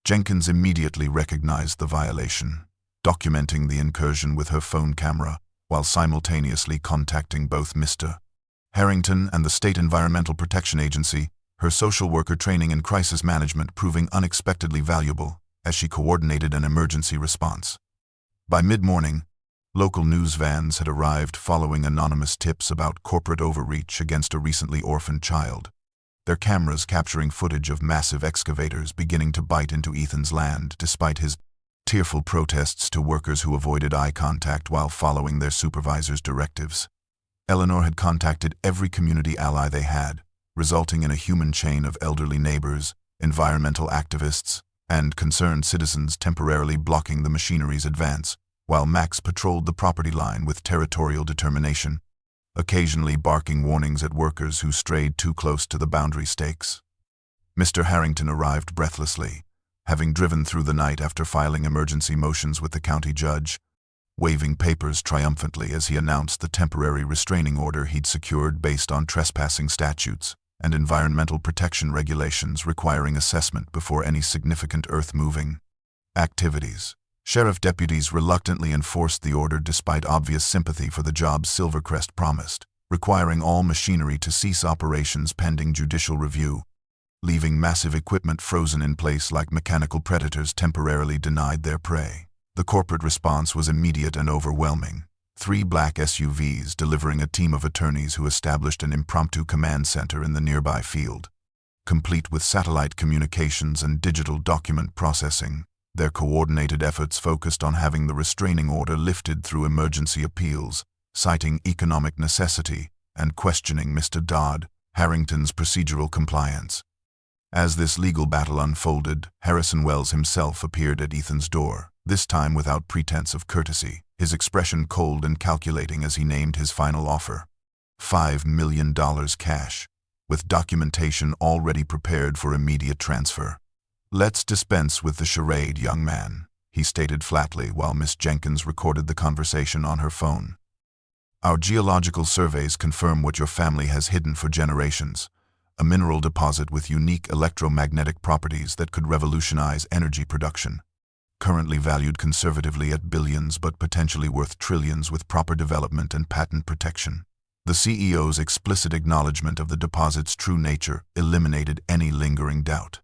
Jenkins immediately recognized the violation, documenting the incursion with her phone camera while simultaneously contacting both Mr. Harrington and the State Environmental Protection Agency, her social worker training in crisis management proving unexpectedly valuable as she coordinated an emergency response. By mid-morning, local news vans had arrived following anonymous tips about corporate overreach against a recently orphaned child, their cameras capturing footage of massive excavators beginning to bite into Ethan's land despite his tearful protests to workers who avoided eye contact while following their supervisor's directives. Eleanor had contacted every community ally they had, resulting in a human chain of elderly neighbors, environmental activists, and concerned citizens temporarily blocking the machinery's advance, while Max patrolled the property line with territorial determination, occasionally barking warnings at workers who strayed too close to the boundary stakes. Mr. Harrington arrived breathlessly, having driven through the night after filing emergency motions with the county judge, waving papers triumphantly as he announced the temporary restraining order he'd secured based on trespassing statutes and environmental protection regulations requiring assessment before any significant earth-moving activities. Sheriff deputies reluctantly enforced the order despite obvious sympathy for the jobs Silvercrest promised, requiring all machinery to cease operations pending judicial review, leaving massive equipment frozen in place like mechanical predators temporarily denied their prey. The corporate response was immediate and overwhelming. 3 black SUVs delivering a team of attorneys who established an impromptu command center in the nearby field. Complete with satellite communications and digital document processing, their coordinated efforts focused on having the restraining order lifted through emergency appeals, citing economic necessity and questioning Mr. Dodd, Harrington's procedural compliance. As this legal battle unfolded, Harrison Wells himself appeared at Ethan's door, this time without pretense of courtesy, his expression cold and calculating as he named his final offer. $5 million cash, with documentation already prepared for immediate transfer. "Let's dispense with the charade, young man," he stated flatly while Miss Jenkins recorded the conversation on her phone. "Our geological surveys confirm what your family has hidden for generations. A mineral deposit with unique electromagnetic properties that could revolutionize energy production. Currently valued conservatively at billions but potentially worth trillions with proper development and patent protection." The CEO's explicit acknowledgement of the deposit's true nature eliminated any lingering doubt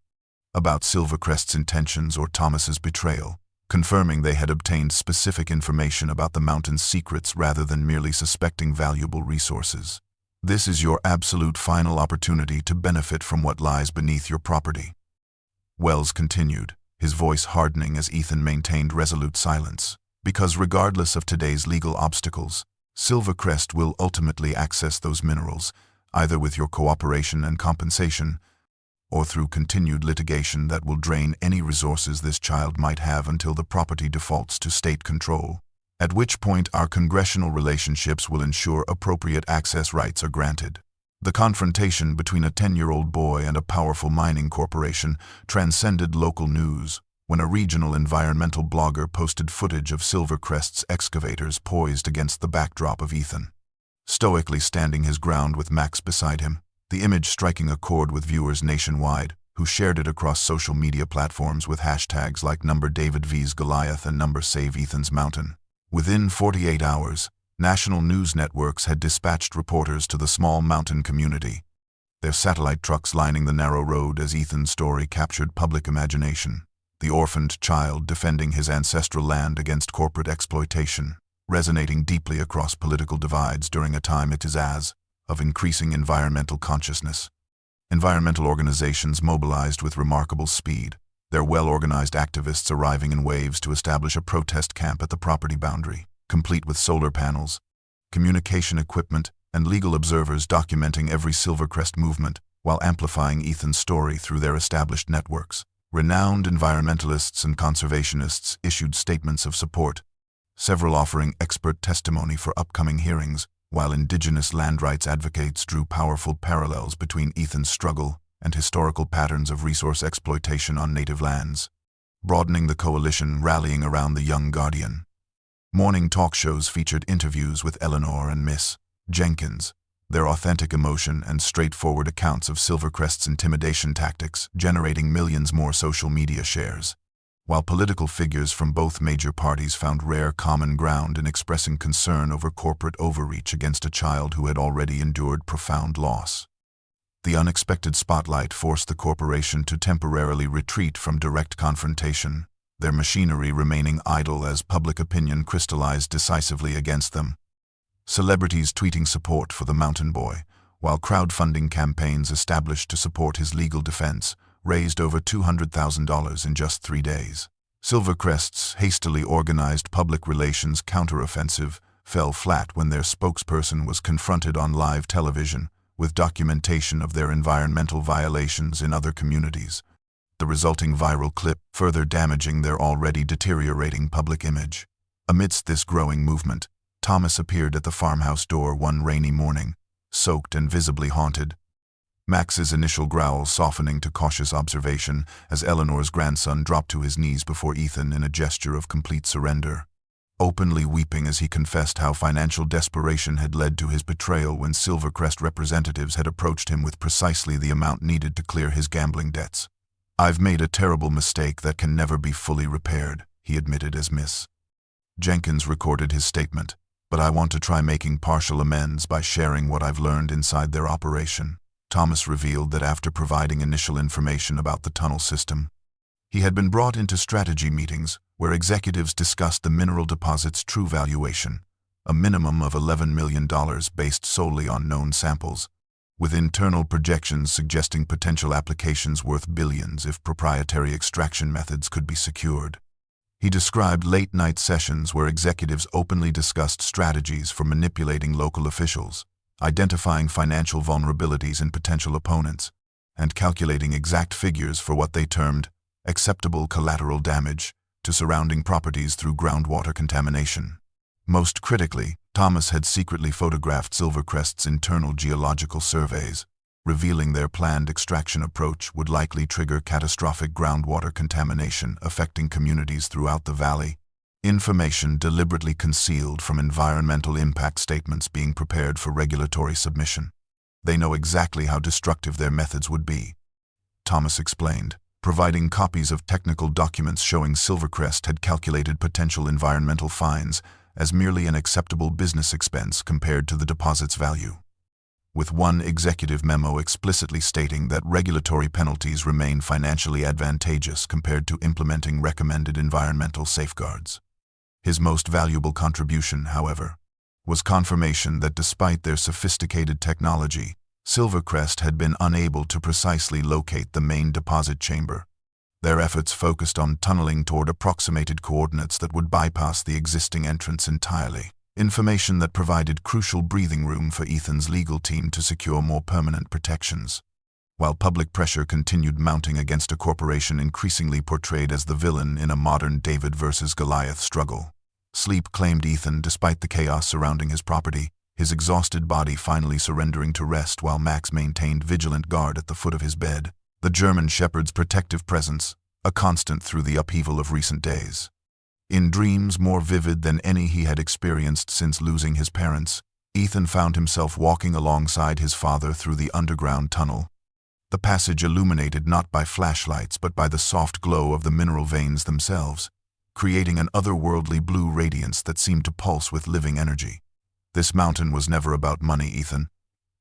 about Silvercrest's intentions or Thomas's betrayal, confirming they had obtained specific information about the mountain's secrets rather than merely suspecting valuable resources. "This is your absolute final opportunity to benefit from what lies beneath your property," Wells continued, his voice hardening as Ethan maintained resolute silence. "Because regardless of today's legal obstacles, Silvercrest will ultimately access those minerals, either with your cooperation and compensation, or through continued litigation that will drain any resources this child might have until the property defaults to state control, at which point our congressional relationships will ensure appropriate access rights are granted." The confrontation between a 10-year-old boy and a powerful mining corporation transcended local news when a regional environmental blogger posted footage of Silvercrest's excavators poised against the backdrop of Ethan, stoically standing his ground with Max beside him, the image striking a chord with viewers nationwide, who shared it across social media platforms with hashtags like #DavidV's Goliath and #SaveEthansMountain. Within 48 hours, national news networks had dispatched reporters to the small mountain community, their satellite trucks lining the narrow road as Ethan's story captured public imagination. The orphaned child defending his ancestral land against corporate exploitation, resonating deeply across political divides during a time it is as of increasing environmental consciousness. Environmental organizations mobilized with remarkable speed, their well-organized activists arriving in waves to establish a protest camp at the property boundary, complete with solar panels, communication equipment, and legal observers documenting every Silvercrest movement while amplifying Ethan's story through their established networks. Renowned environmentalists and conservationists issued statements of support, several offering expert testimony for upcoming hearings, while indigenous land rights advocates drew powerful parallels between Ethan's struggle and historical patterns of resource exploitation on native lands, broadening the coalition rallying around the young guardian. Morning talk shows featured interviews with Eleanor and Miss Jenkins, their authentic emotion and straightforward accounts of Silvercrest's intimidation tactics generating millions more social media shares, while political figures from both major parties found rare common ground in expressing concern over corporate overreach against a child who had already endured profound loss. The unexpected spotlight forced the corporation to temporarily retreat from direct confrontation, their machinery remaining idle as public opinion crystallized decisively against them. Celebrities tweeting support for the mountain boy, while crowdfunding campaigns established to support his legal defense raised over $200,000 in just 3 days. Silvercrest's hastily organized public relations counteroffensive fell flat when their spokesperson was confronted on live television with documentation of their environmental violations in other communities, the resulting viral clip further damaging their already deteriorating public image. Amidst this growing movement, Thomas appeared at the farmhouse door one rainy morning, soaked and visibly haunted, Max's initial growl softening to cautious observation as Eleanor's grandson dropped to his knees before Ethan in a gesture of complete surrender, openly weeping as he confessed how financial desperation had led to his betrayal when Silvercrest representatives had approached him with precisely the amount needed to clear his gambling debts. "I've made a terrible mistake that can never be fully repaired," he admitted as Miss Jenkins recorded his statement, "but I want to try making partial amends by sharing what I've learned inside their operation." Thomas revealed that after providing initial information about the tunnel system, He had been brought into strategy meetings where executives discussed the mineral deposit's true valuation, a minimum of $11 million based solely on known samples, with internal projections suggesting potential applications worth billions if proprietary extraction methods could be secured. He described late-night sessions where executives openly discussed strategies for manipulating local officials, identifying financial vulnerabilities in potential opponents, and calculating exact figures for what they termed acceptable collateral damage to surrounding properties through groundwater contamination. Most critically, Thomas had secretly photographed Silvercrest's internal geological surveys, revealing their planned extraction approach would likely trigger catastrophic groundwater contamination affecting communities throughout the valley, information deliberately concealed from environmental impact statements being prepared for regulatory submission. They know exactly how destructive their methods would be, Thomas explained, providing copies of technical documents showing Silvercrest had calculated potential environmental fines as merely an acceptable business expense compared to the deposit's value, with one executive memo explicitly stating that regulatory penalties remain financially advantageous compared to implementing recommended environmental safeguards. His most valuable contribution, however, was confirmation that despite their sophisticated technology, Silvercrest had been unable to precisely locate the main deposit chamber. Their efforts focused on tunneling toward approximated coordinates that would bypass the existing entrance entirely, information that provided crucial breathing room for Ethan's legal team to secure more permanent protections. While public pressure continued mounting against a corporation increasingly portrayed as the villain in a modern David versus Goliath struggle, sleep claimed Ethan despite the chaos surrounding his property, his exhausted body finally surrendering to rest while Max maintained vigilant guard at the foot of his bed, the German shepherd's protective presence, a constant through the upheaval of recent days. In dreams more vivid than any he had experienced since losing his parents, Ethan found himself walking alongside his father through the underground tunnel, the passage illuminated not by flashlights but by the soft glow of the mineral veins themselves, creating an otherworldly blue radiance that seemed to pulse with living energy. "This mountain was never about money, Ethan,"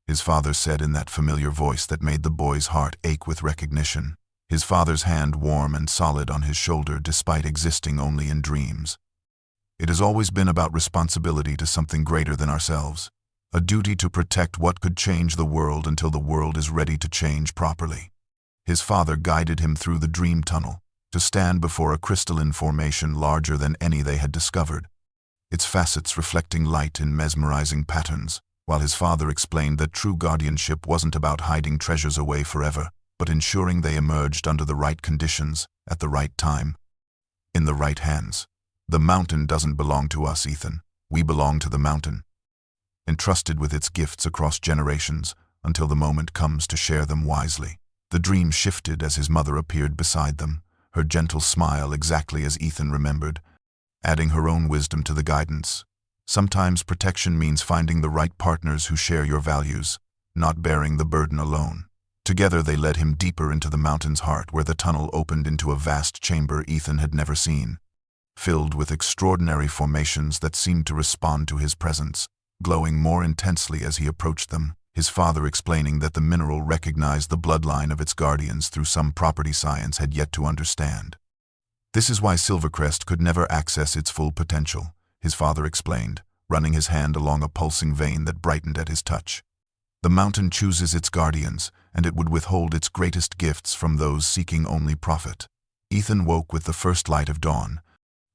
his father said in that familiar voice that made the boy's heart ache with recognition, his father's hand warm and solid on his shoulder despite existing only in dreams. "It has always been about responsibility to something greater than ourselves, a duty to protect what could change the world until the world is ready to change properly." His father guided him through the dream tunnel, to stand before a crystalline formation larger than any they had discovered, its facets reflecting light in mesmerizing patterns, while his father explained that true guardianship wasn't about hiding treasures away forever, but ensuring they emerged under the right conditions, at the right time, in the right hands. "The mountain doesn't belong to us, Ethan. We belong to the mountain, entrusted with its gifts across generations until the moment comes to share them wisely." The dream shifted as his mother appeared beside them, her gentle smile exactly as Ethan remembered, adding her own wisdom to the guidance. "Sometimes protection means finding the right partners who share your values, not bearing the burden alone." Together they led him deeper into the mountain's heart, where the tunnel opened into a vast chamber Ethan had never seen, filled with extraordinary formations that seemed to respond to his presence, glowing more intensely as he approached them, his father explaining that the mineral recognized the bloodline of its guardians through some property science had yet to understand. "This is why Silvercrest could never access its full potential," his father explained, running his hand along a pulsing vein that brightened at his touch. "The mountain chooses its guardians, and it would withhold its greatest gifts from those seeking only profit." Ethan woke with the first light of dawn,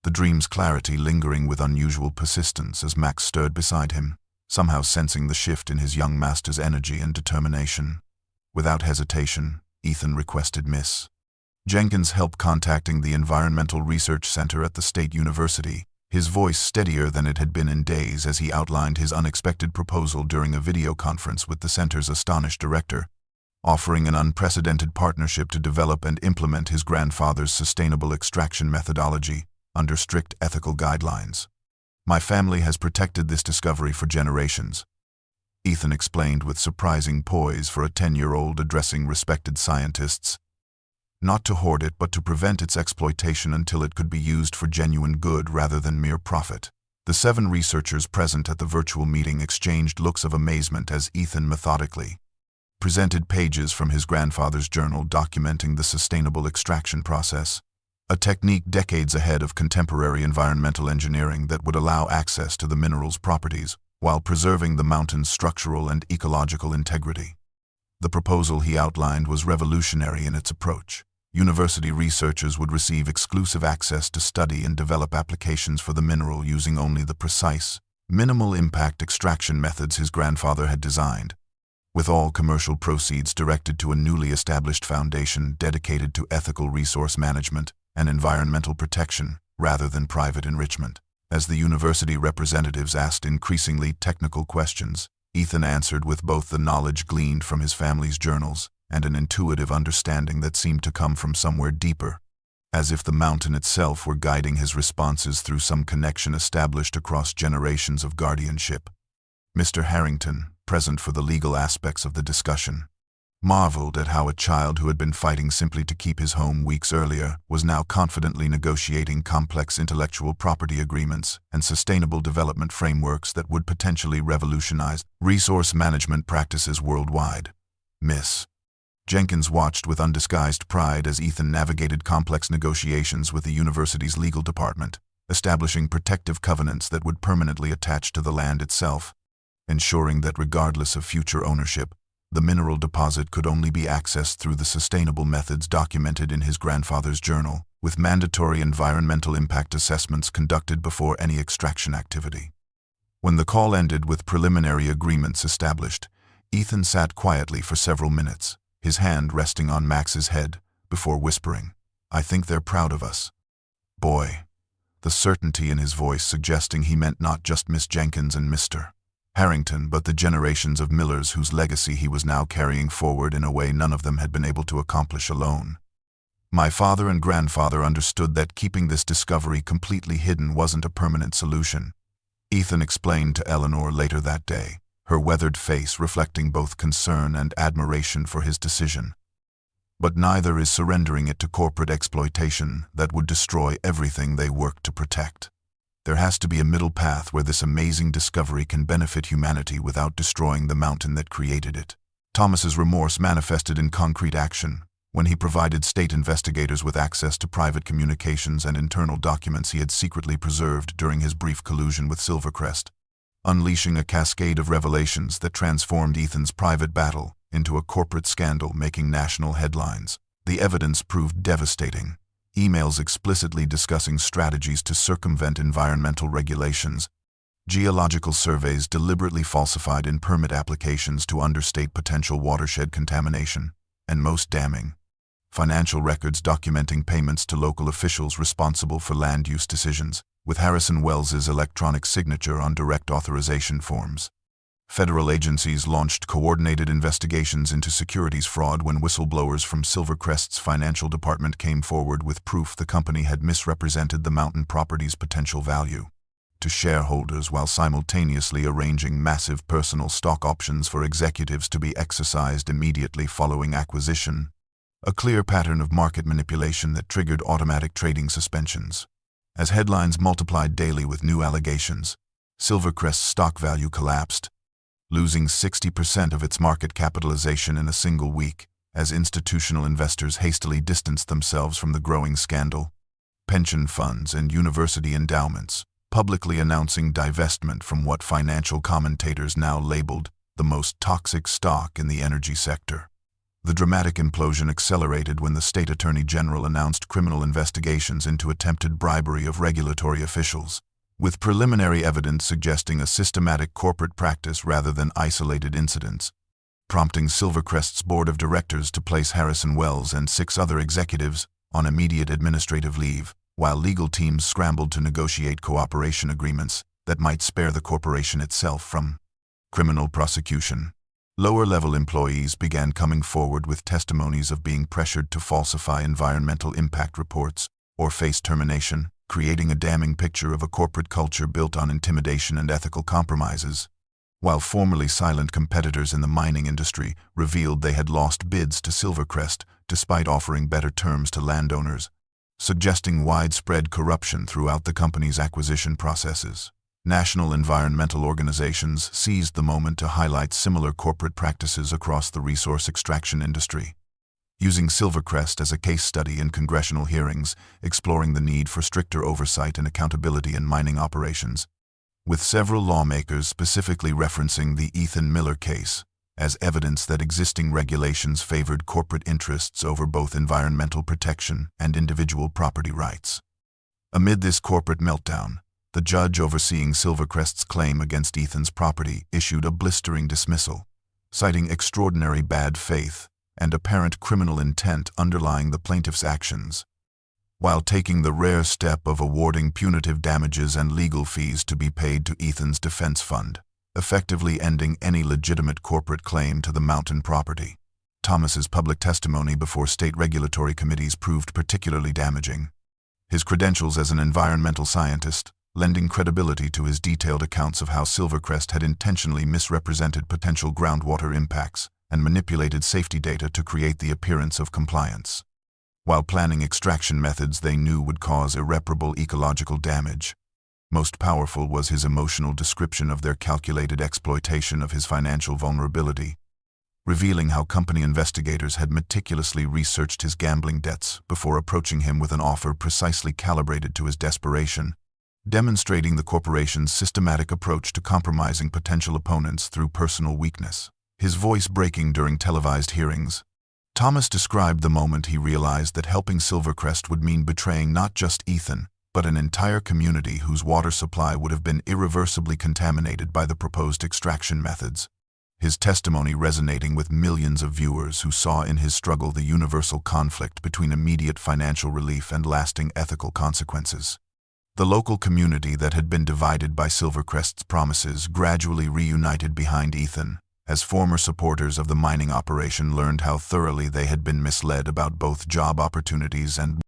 the dream's clarity lingering with unusual persistence as Max stirred beside him, somehow sensing the shift in his young master's energy and determination. Without hesitation, Ethan requested Miss Jenkins' help contacting the Environmental Research Center at the State University, his voice steadier than it had been in days as he outlined his unexpected proposal during a video conference with the center's astonished director, offering an unprecedented partnership to develop and implement his grandfather's sustainable extraction methodology under strict ethical guidelines. "My family has protected this discovery for generations," Ethan explained with surprising poise for a 10-year-old addressing respected scientists. "Not to hoard it, but to prevent its exploitation until it could be used for genuine good rather than mere profit." The 7 researchers present at the virtual meeting exchanged looks of amazement as Ethan methodically presented pages from his grandfather's journal documenting the sustainable extraction process, a technique decades ahead of contemporary environmental engineering that would allow access to the mineral's properties while preserving the mountain's structural and ecological integrity. The proposal he outlined was revolutionary in its approach. University researchers would receive exclusive access to study and develop applications for the mineral using only the precise, minimal-impact extraction methods his grandfather had designed, with all commercial proceeds directed to a newly established foundation dedicated to ethical resource management and environmental protection rather than private enrichment. As the university representatives asked increasingly technical questions, Ethan answered with both the knowledge gleaned from his family's journals and an intuitive understanding that seemed to come from somewhere deeper, as if the mountain itself were guiding his responses through some connection established across generations of guardianship. Mr. Harrington, present for the legal aspects of the discussion, marveled at how a child who had been fighting simply to keep his home weeks earlier was now confidently negotiating complex intellectual property agreements and sustainable development frameworks that would potentially revolutionize resource management practices worldwide. Miss Jenkins watched with undisguised pride as Ethan navigated complex negotiations with the university's legal department, establishing protective covenants that would permanently attach to the land itself, ensuring that regardless of future ownership, the mineral deposit could only be accessed through the sustainable methods documented in his grandfather's journal, with mandatory environmental impact assessments conducted before any extraction activity. When the call ended with preliminary agreements established, Ethan sat quietly for several minutes, his hand resting on Max's head, before whispering, "I think they're proud of us." Boy, the certainty in his voice suggesting he meant not just Miss Jenkins and Mr. Harrington, but the generations of Millers whose legacy he was now carrying forward in a way none of them had been able to accomplish alone. My father and grandfather understood that keeping this discovery completely hidden wasn't a permanent solution, Ethan explained to Eleanor later that day, her weathered face reflecting both concern and admiration for his decision. But neither is surrendering it to corporate exploitation that would destroy everything they work to protect. There has to be a middle path where this amazing discovery can benefit humanity without destroying the mountain that created it. Thomas's remorse manifested in concrete action when he provided state investigators with access to private communications and internal documents he had secretly preserved during his brief collusion with Silvercrest, unleashing a cascade of revelations that transformed Ethan's private battle into a corporate scandal making national headlines. The evidence proved devastating. Emails explicitly discussing strategies to circumvent environmental regulations, geological surveys deliberately falsified in permit applications to understate potential watershed contamination, and most damning, financial records documenting payments to local officials responsible for land use decisions, with Harrison Wells's electronic signature on direct authorization forms. Federal agencies launched coordinated investigations into securities fraud when whistleblowers from Silvercrest's financial department came forward with proof the company had misrepresented the mountain property's potential value to shareholders while simultaneously arranging massive personal stock options for executives to be exercised immediately following acquisition, a clear pattern of market manipulation that triggered automatic trading suspensions. As headlines multiplied daily with new allegations, Silvercrest's stock value collapsed, losing 60% of its market capitalization in a single week, as institutional investors hastily distanced themselves from the growing scandal. Pension funds and university endowments, publicly announcing divestment from what financial commentators now labeled the most toxic stock in the energy sector. The dramatic implosion accelerated when the state attorney general announced criminal investigations into attempted bribery of regulatory officials, with preliminary evidence suggesting a systematic corporate practice rather than isolated incidents, prompting Silvercrest's board of directors to place Harrison Wells and 6 other executives on immediate administrative leave, while legal teams scrambled to negotiate cooperation agreements that might spare the corporation itself from criminal prosecution. Lower-level employees began coming forward with testimonies of being pressured to falsify environmental impact reports or face termination, creating a damning picture of a corporate culture built on intimidation and ethical compromises, while formerly silent competitors in the mining industry revealed they had lost bids to Silvercrest despite offering better terms to landowners, suggesting widespread corruption throughout the company's acquisition processes. National environmental organizations seized the moment to highlight similar corporate practices across the resource extraction industry, using Silvercrest as a case study in congressional hearings, exploring the need for stricter oversight and accountability in mining operations, with several lawmakers specifically referencing the Ethan Miller case as evidence that existing regulations favored corporate interests over both environmental protection and individual property rights. Amid this corporate meltdown, the judge overseeing Silvercrest's claim against Ethan's property issued a blistering dismissal, citing extraordinary bad faith and apparent criminal intent underlying the plaintiff's actions, while taking the rare step of awarding punitive damages and legal fees to be paid to Ethan's defense fund, effectively ending any legitimate corporate claim to the mountain property. Thomas's public testimony before state regulatory committees proved particularly damaging. His credentials as an environmental scientist, lending credibility to his detailed accounts of how Silvercrest had intentionally misrepresented potential groundwater impacts and manipulated safety data to create the appearance of compliance, while planning extraction methods they knew would cause irreparable ecological damage. Most powerful was his emotional description of their calculated exploitation of his financial vulnerability, revealing how company investigators had meticulously researched his gambling debts before approaching him with an offer precisely calibrated to his desperation, demonstrating the corporation's systematic approach to compromising potential opponents through personal weakness. His voice breaking during televised hearings, Thomas described the moment he realized that helping Silvercrest would mean betraying not just Ethan, but an entire community whose water supply would have been irreversibly contaminated by the proposed extraction methods. His testimony resonating with millions of viewers who saw in his struggle the universal conflict between immediate financial relief and lasting ethical consequences. The local community that had been divided by Silvercrest's promises gradually reunited behind Ethan, as former supporters of the mining operation learned how thoroughly they had been misled about both job opportunities and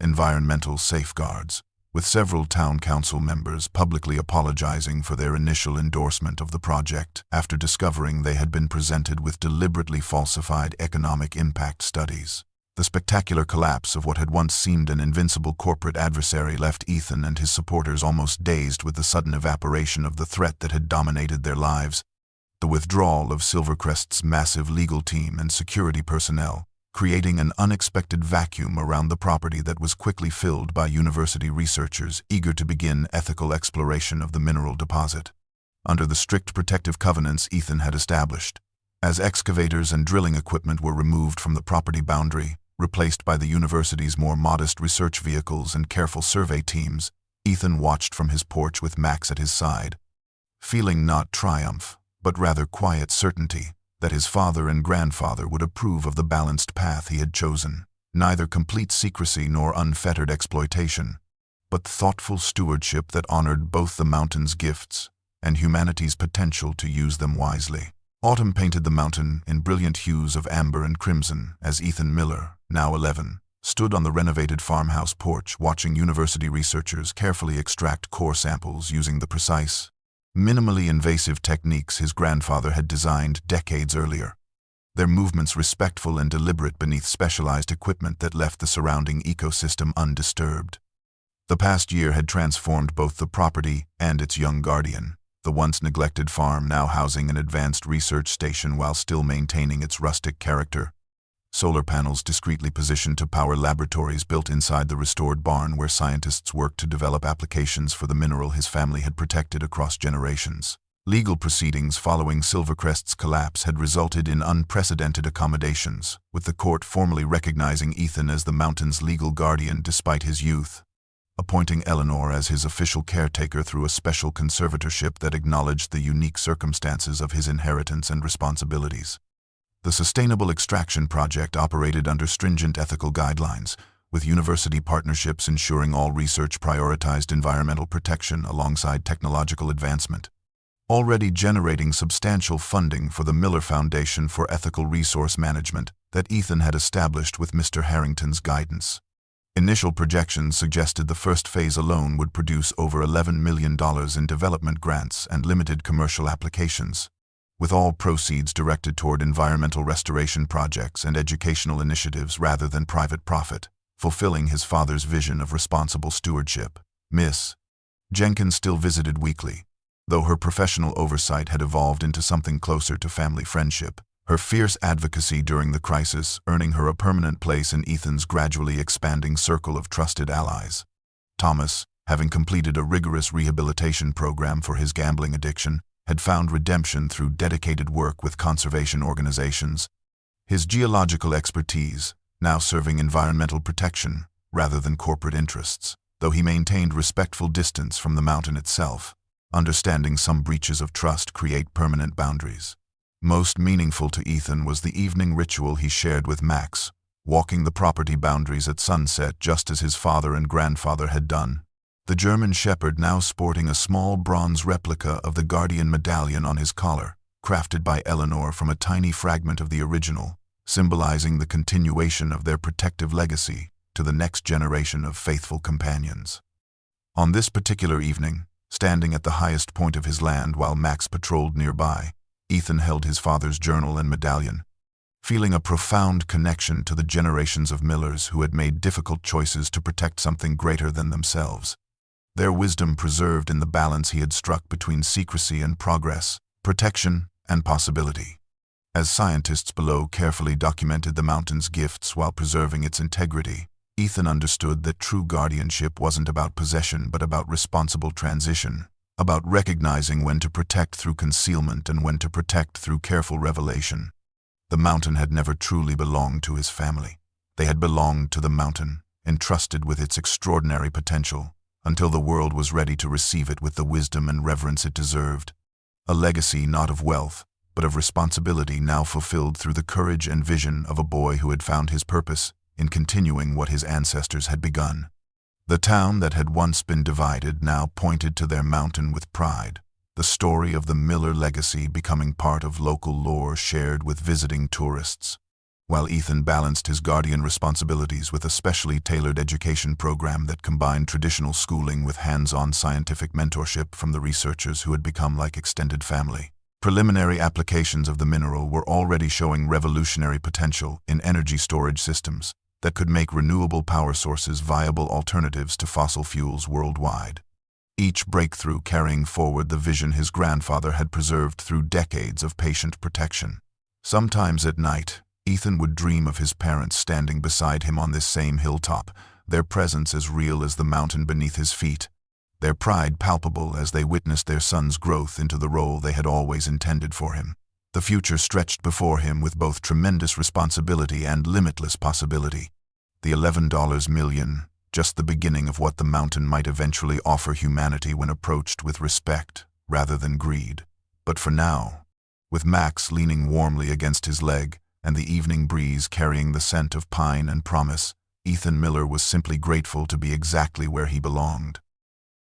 environmental safeguards, with several town council members publicly apologizing for their initial endorsement of the project after discovering they had been presented with deliberately falsified economic impact studies. The spectacular collapse of what had once seemed an invincible corporate adversary left Ethan and his supporters almost dazed with the sudden evaporation of the threat that had dominated their lives. The withdrawal of Silvercrest's massive legal team and security personnel, creating an unexpected vacuum around the property that was quickly filled by university researchers eager to begin ethical exploration of the mineral deposit. Under the strict protective covenants Ethan had established, as excavators and drilling equipment were removed from the property boundary, replaced by the university's more modest research vehicles and careful survey teams, Ethan watched from his porch with Max at his side, feeling not triumph, but rather quiet certainty that his father and grandfather would approve of the balanced path he had chosen, neither complete secrecy nor unfettered exploitation, but thoughtful stewardship that honored both the mountain's gifts and humanity's potential to use them wisely. Autumn painted the mountain in brilliant hues of amber and crimson as Ethan Miller, now 11, stood on the renovated farmhouse porch watching university researchers carefully extract core samples using the precise, minimally invasive techniques his grandfather had designed decades earlier, their movements respectful and deliberate beneath specialized equipment that left the surrounding ecosystem undisturbed. The past year had transformed both the property and its young guardian, the once neglected farm now housing an advanced research station while still maintaining its rustic character. Solar panels discreetly positioned to power laboratories built inside the restored barn where scientists worked to develop applications for the mineral his family had protected across generations. Legal proceedings following Silvercrest's collapse had resulted in unprecedented accommodations, with the court formally recognizing Ethan as the mountain's legal guardian despite his youth, appointing Eleanor as his official caretaker through a special conservatorship that acknowledged the unique circumstances of his inheritance and responsibilities. The Sustainable Extraction Project operated under stringent ethical guidelines, with university partnerships ensuring all research prioritized environmental protection alongside technological advancement, already generating substantial funding for the Miller Foundation for Ethical Resource Management that Ethan had established with Mr. Harrington's guidance. Initial projections suggested the first phase alone would produce over $11 million in development grants and limited commercial applications, with all proceeds directed toward environmental restoration projects and educational initiatives rather than private profit, fulfilling his father's vision of responsible stewardship. Ms. Jenkins still visited weekly. Though her professional oversight had evolved into something closer to family friendship, her fierce advocacy during the crisis earning her a permanent place in Ethan's gradually expanding circle of trusted allies. Thomas, having completed a rigorous rehabilitation program for his gambling addiction, had found redemption through dedicated work with conservation organizations. His geological expertise, now serving environmental protection rather than corporate interests, though he maintained respectful distance from the mountain itself, understanding some breaches of trust create permanent boundaries. Most meaningful to Ethan was the evening ritual he shared with Max, walking the property boundaries at sunset just as his father and grandfather had done. The German shepherd now sporting a small bronze replica of the Guardian medallion on his collar, crafted by Eleanor from a tiny fragment of the original, symbolizing the continuation of their protective legacy to the next generation of faithful companions. On this particular evening, standing at the highest point of his land while Max patrolled nearby, Ethan held his father's journal and medallion, feeling a profound connection to the generations of Millers who had made difficult choices to protect something greater than themselves. Their wisdom preserved in the balance he had struck between secrecy and progress, protection and possibility. As scientists below carefully documented the mountain's gifts while preserving its integrity, Ethan understood that true guardianship wasn't about possession but about responsible transition, about recognizing when to protect through concealment and when to protect through careful revelation. The mountain had never truly belonged to his family. They had belonged to the mountain, entrusted with its extraordinary potential, until the world was ready to receive it with the wisdom and reverence it deserved. A legacy not of wealth, but of responsibility now fulfilled through the courage and vision of a boy who had found his purpose in continuing what his ancestors had begun. The town that had once been divided now pointed to their mountain with pride, the story of the Miller legacy becoming part of local lore shared with visiting tourists. While Ethan balanced his guardian responsibilities with a specially tailored education program that combined traditional schooling with hands-on scientific mentorship from the researchers who had become like extended family, preliminary applications of the mineral were already showing revolutionary potential in energy storage systems that could make renewable power sources viable alternatives to fossil fuels worldwide. Each breakthrough carrying forward the vision his grandfather had preserved through decades of patient protection. Sometimes at night, Ethan would dream of his parents standing beside him on this same hilltop, their presence as real as the mountain beneath his feet, their pride palpable as they witnessed their son's growth into the role they had always intended for him. The future stretched before him with both tremendous responsibility and limitless possibility. The $11 million, just the beginning of what the mountain might eventually offer humanity when approached with respect rather than greed. But for now, with Max leaning warmly against his leg and the evening breeze carrying the scent of pine and promise, Ethan Miller was simply grateful to be exactly where he belonged.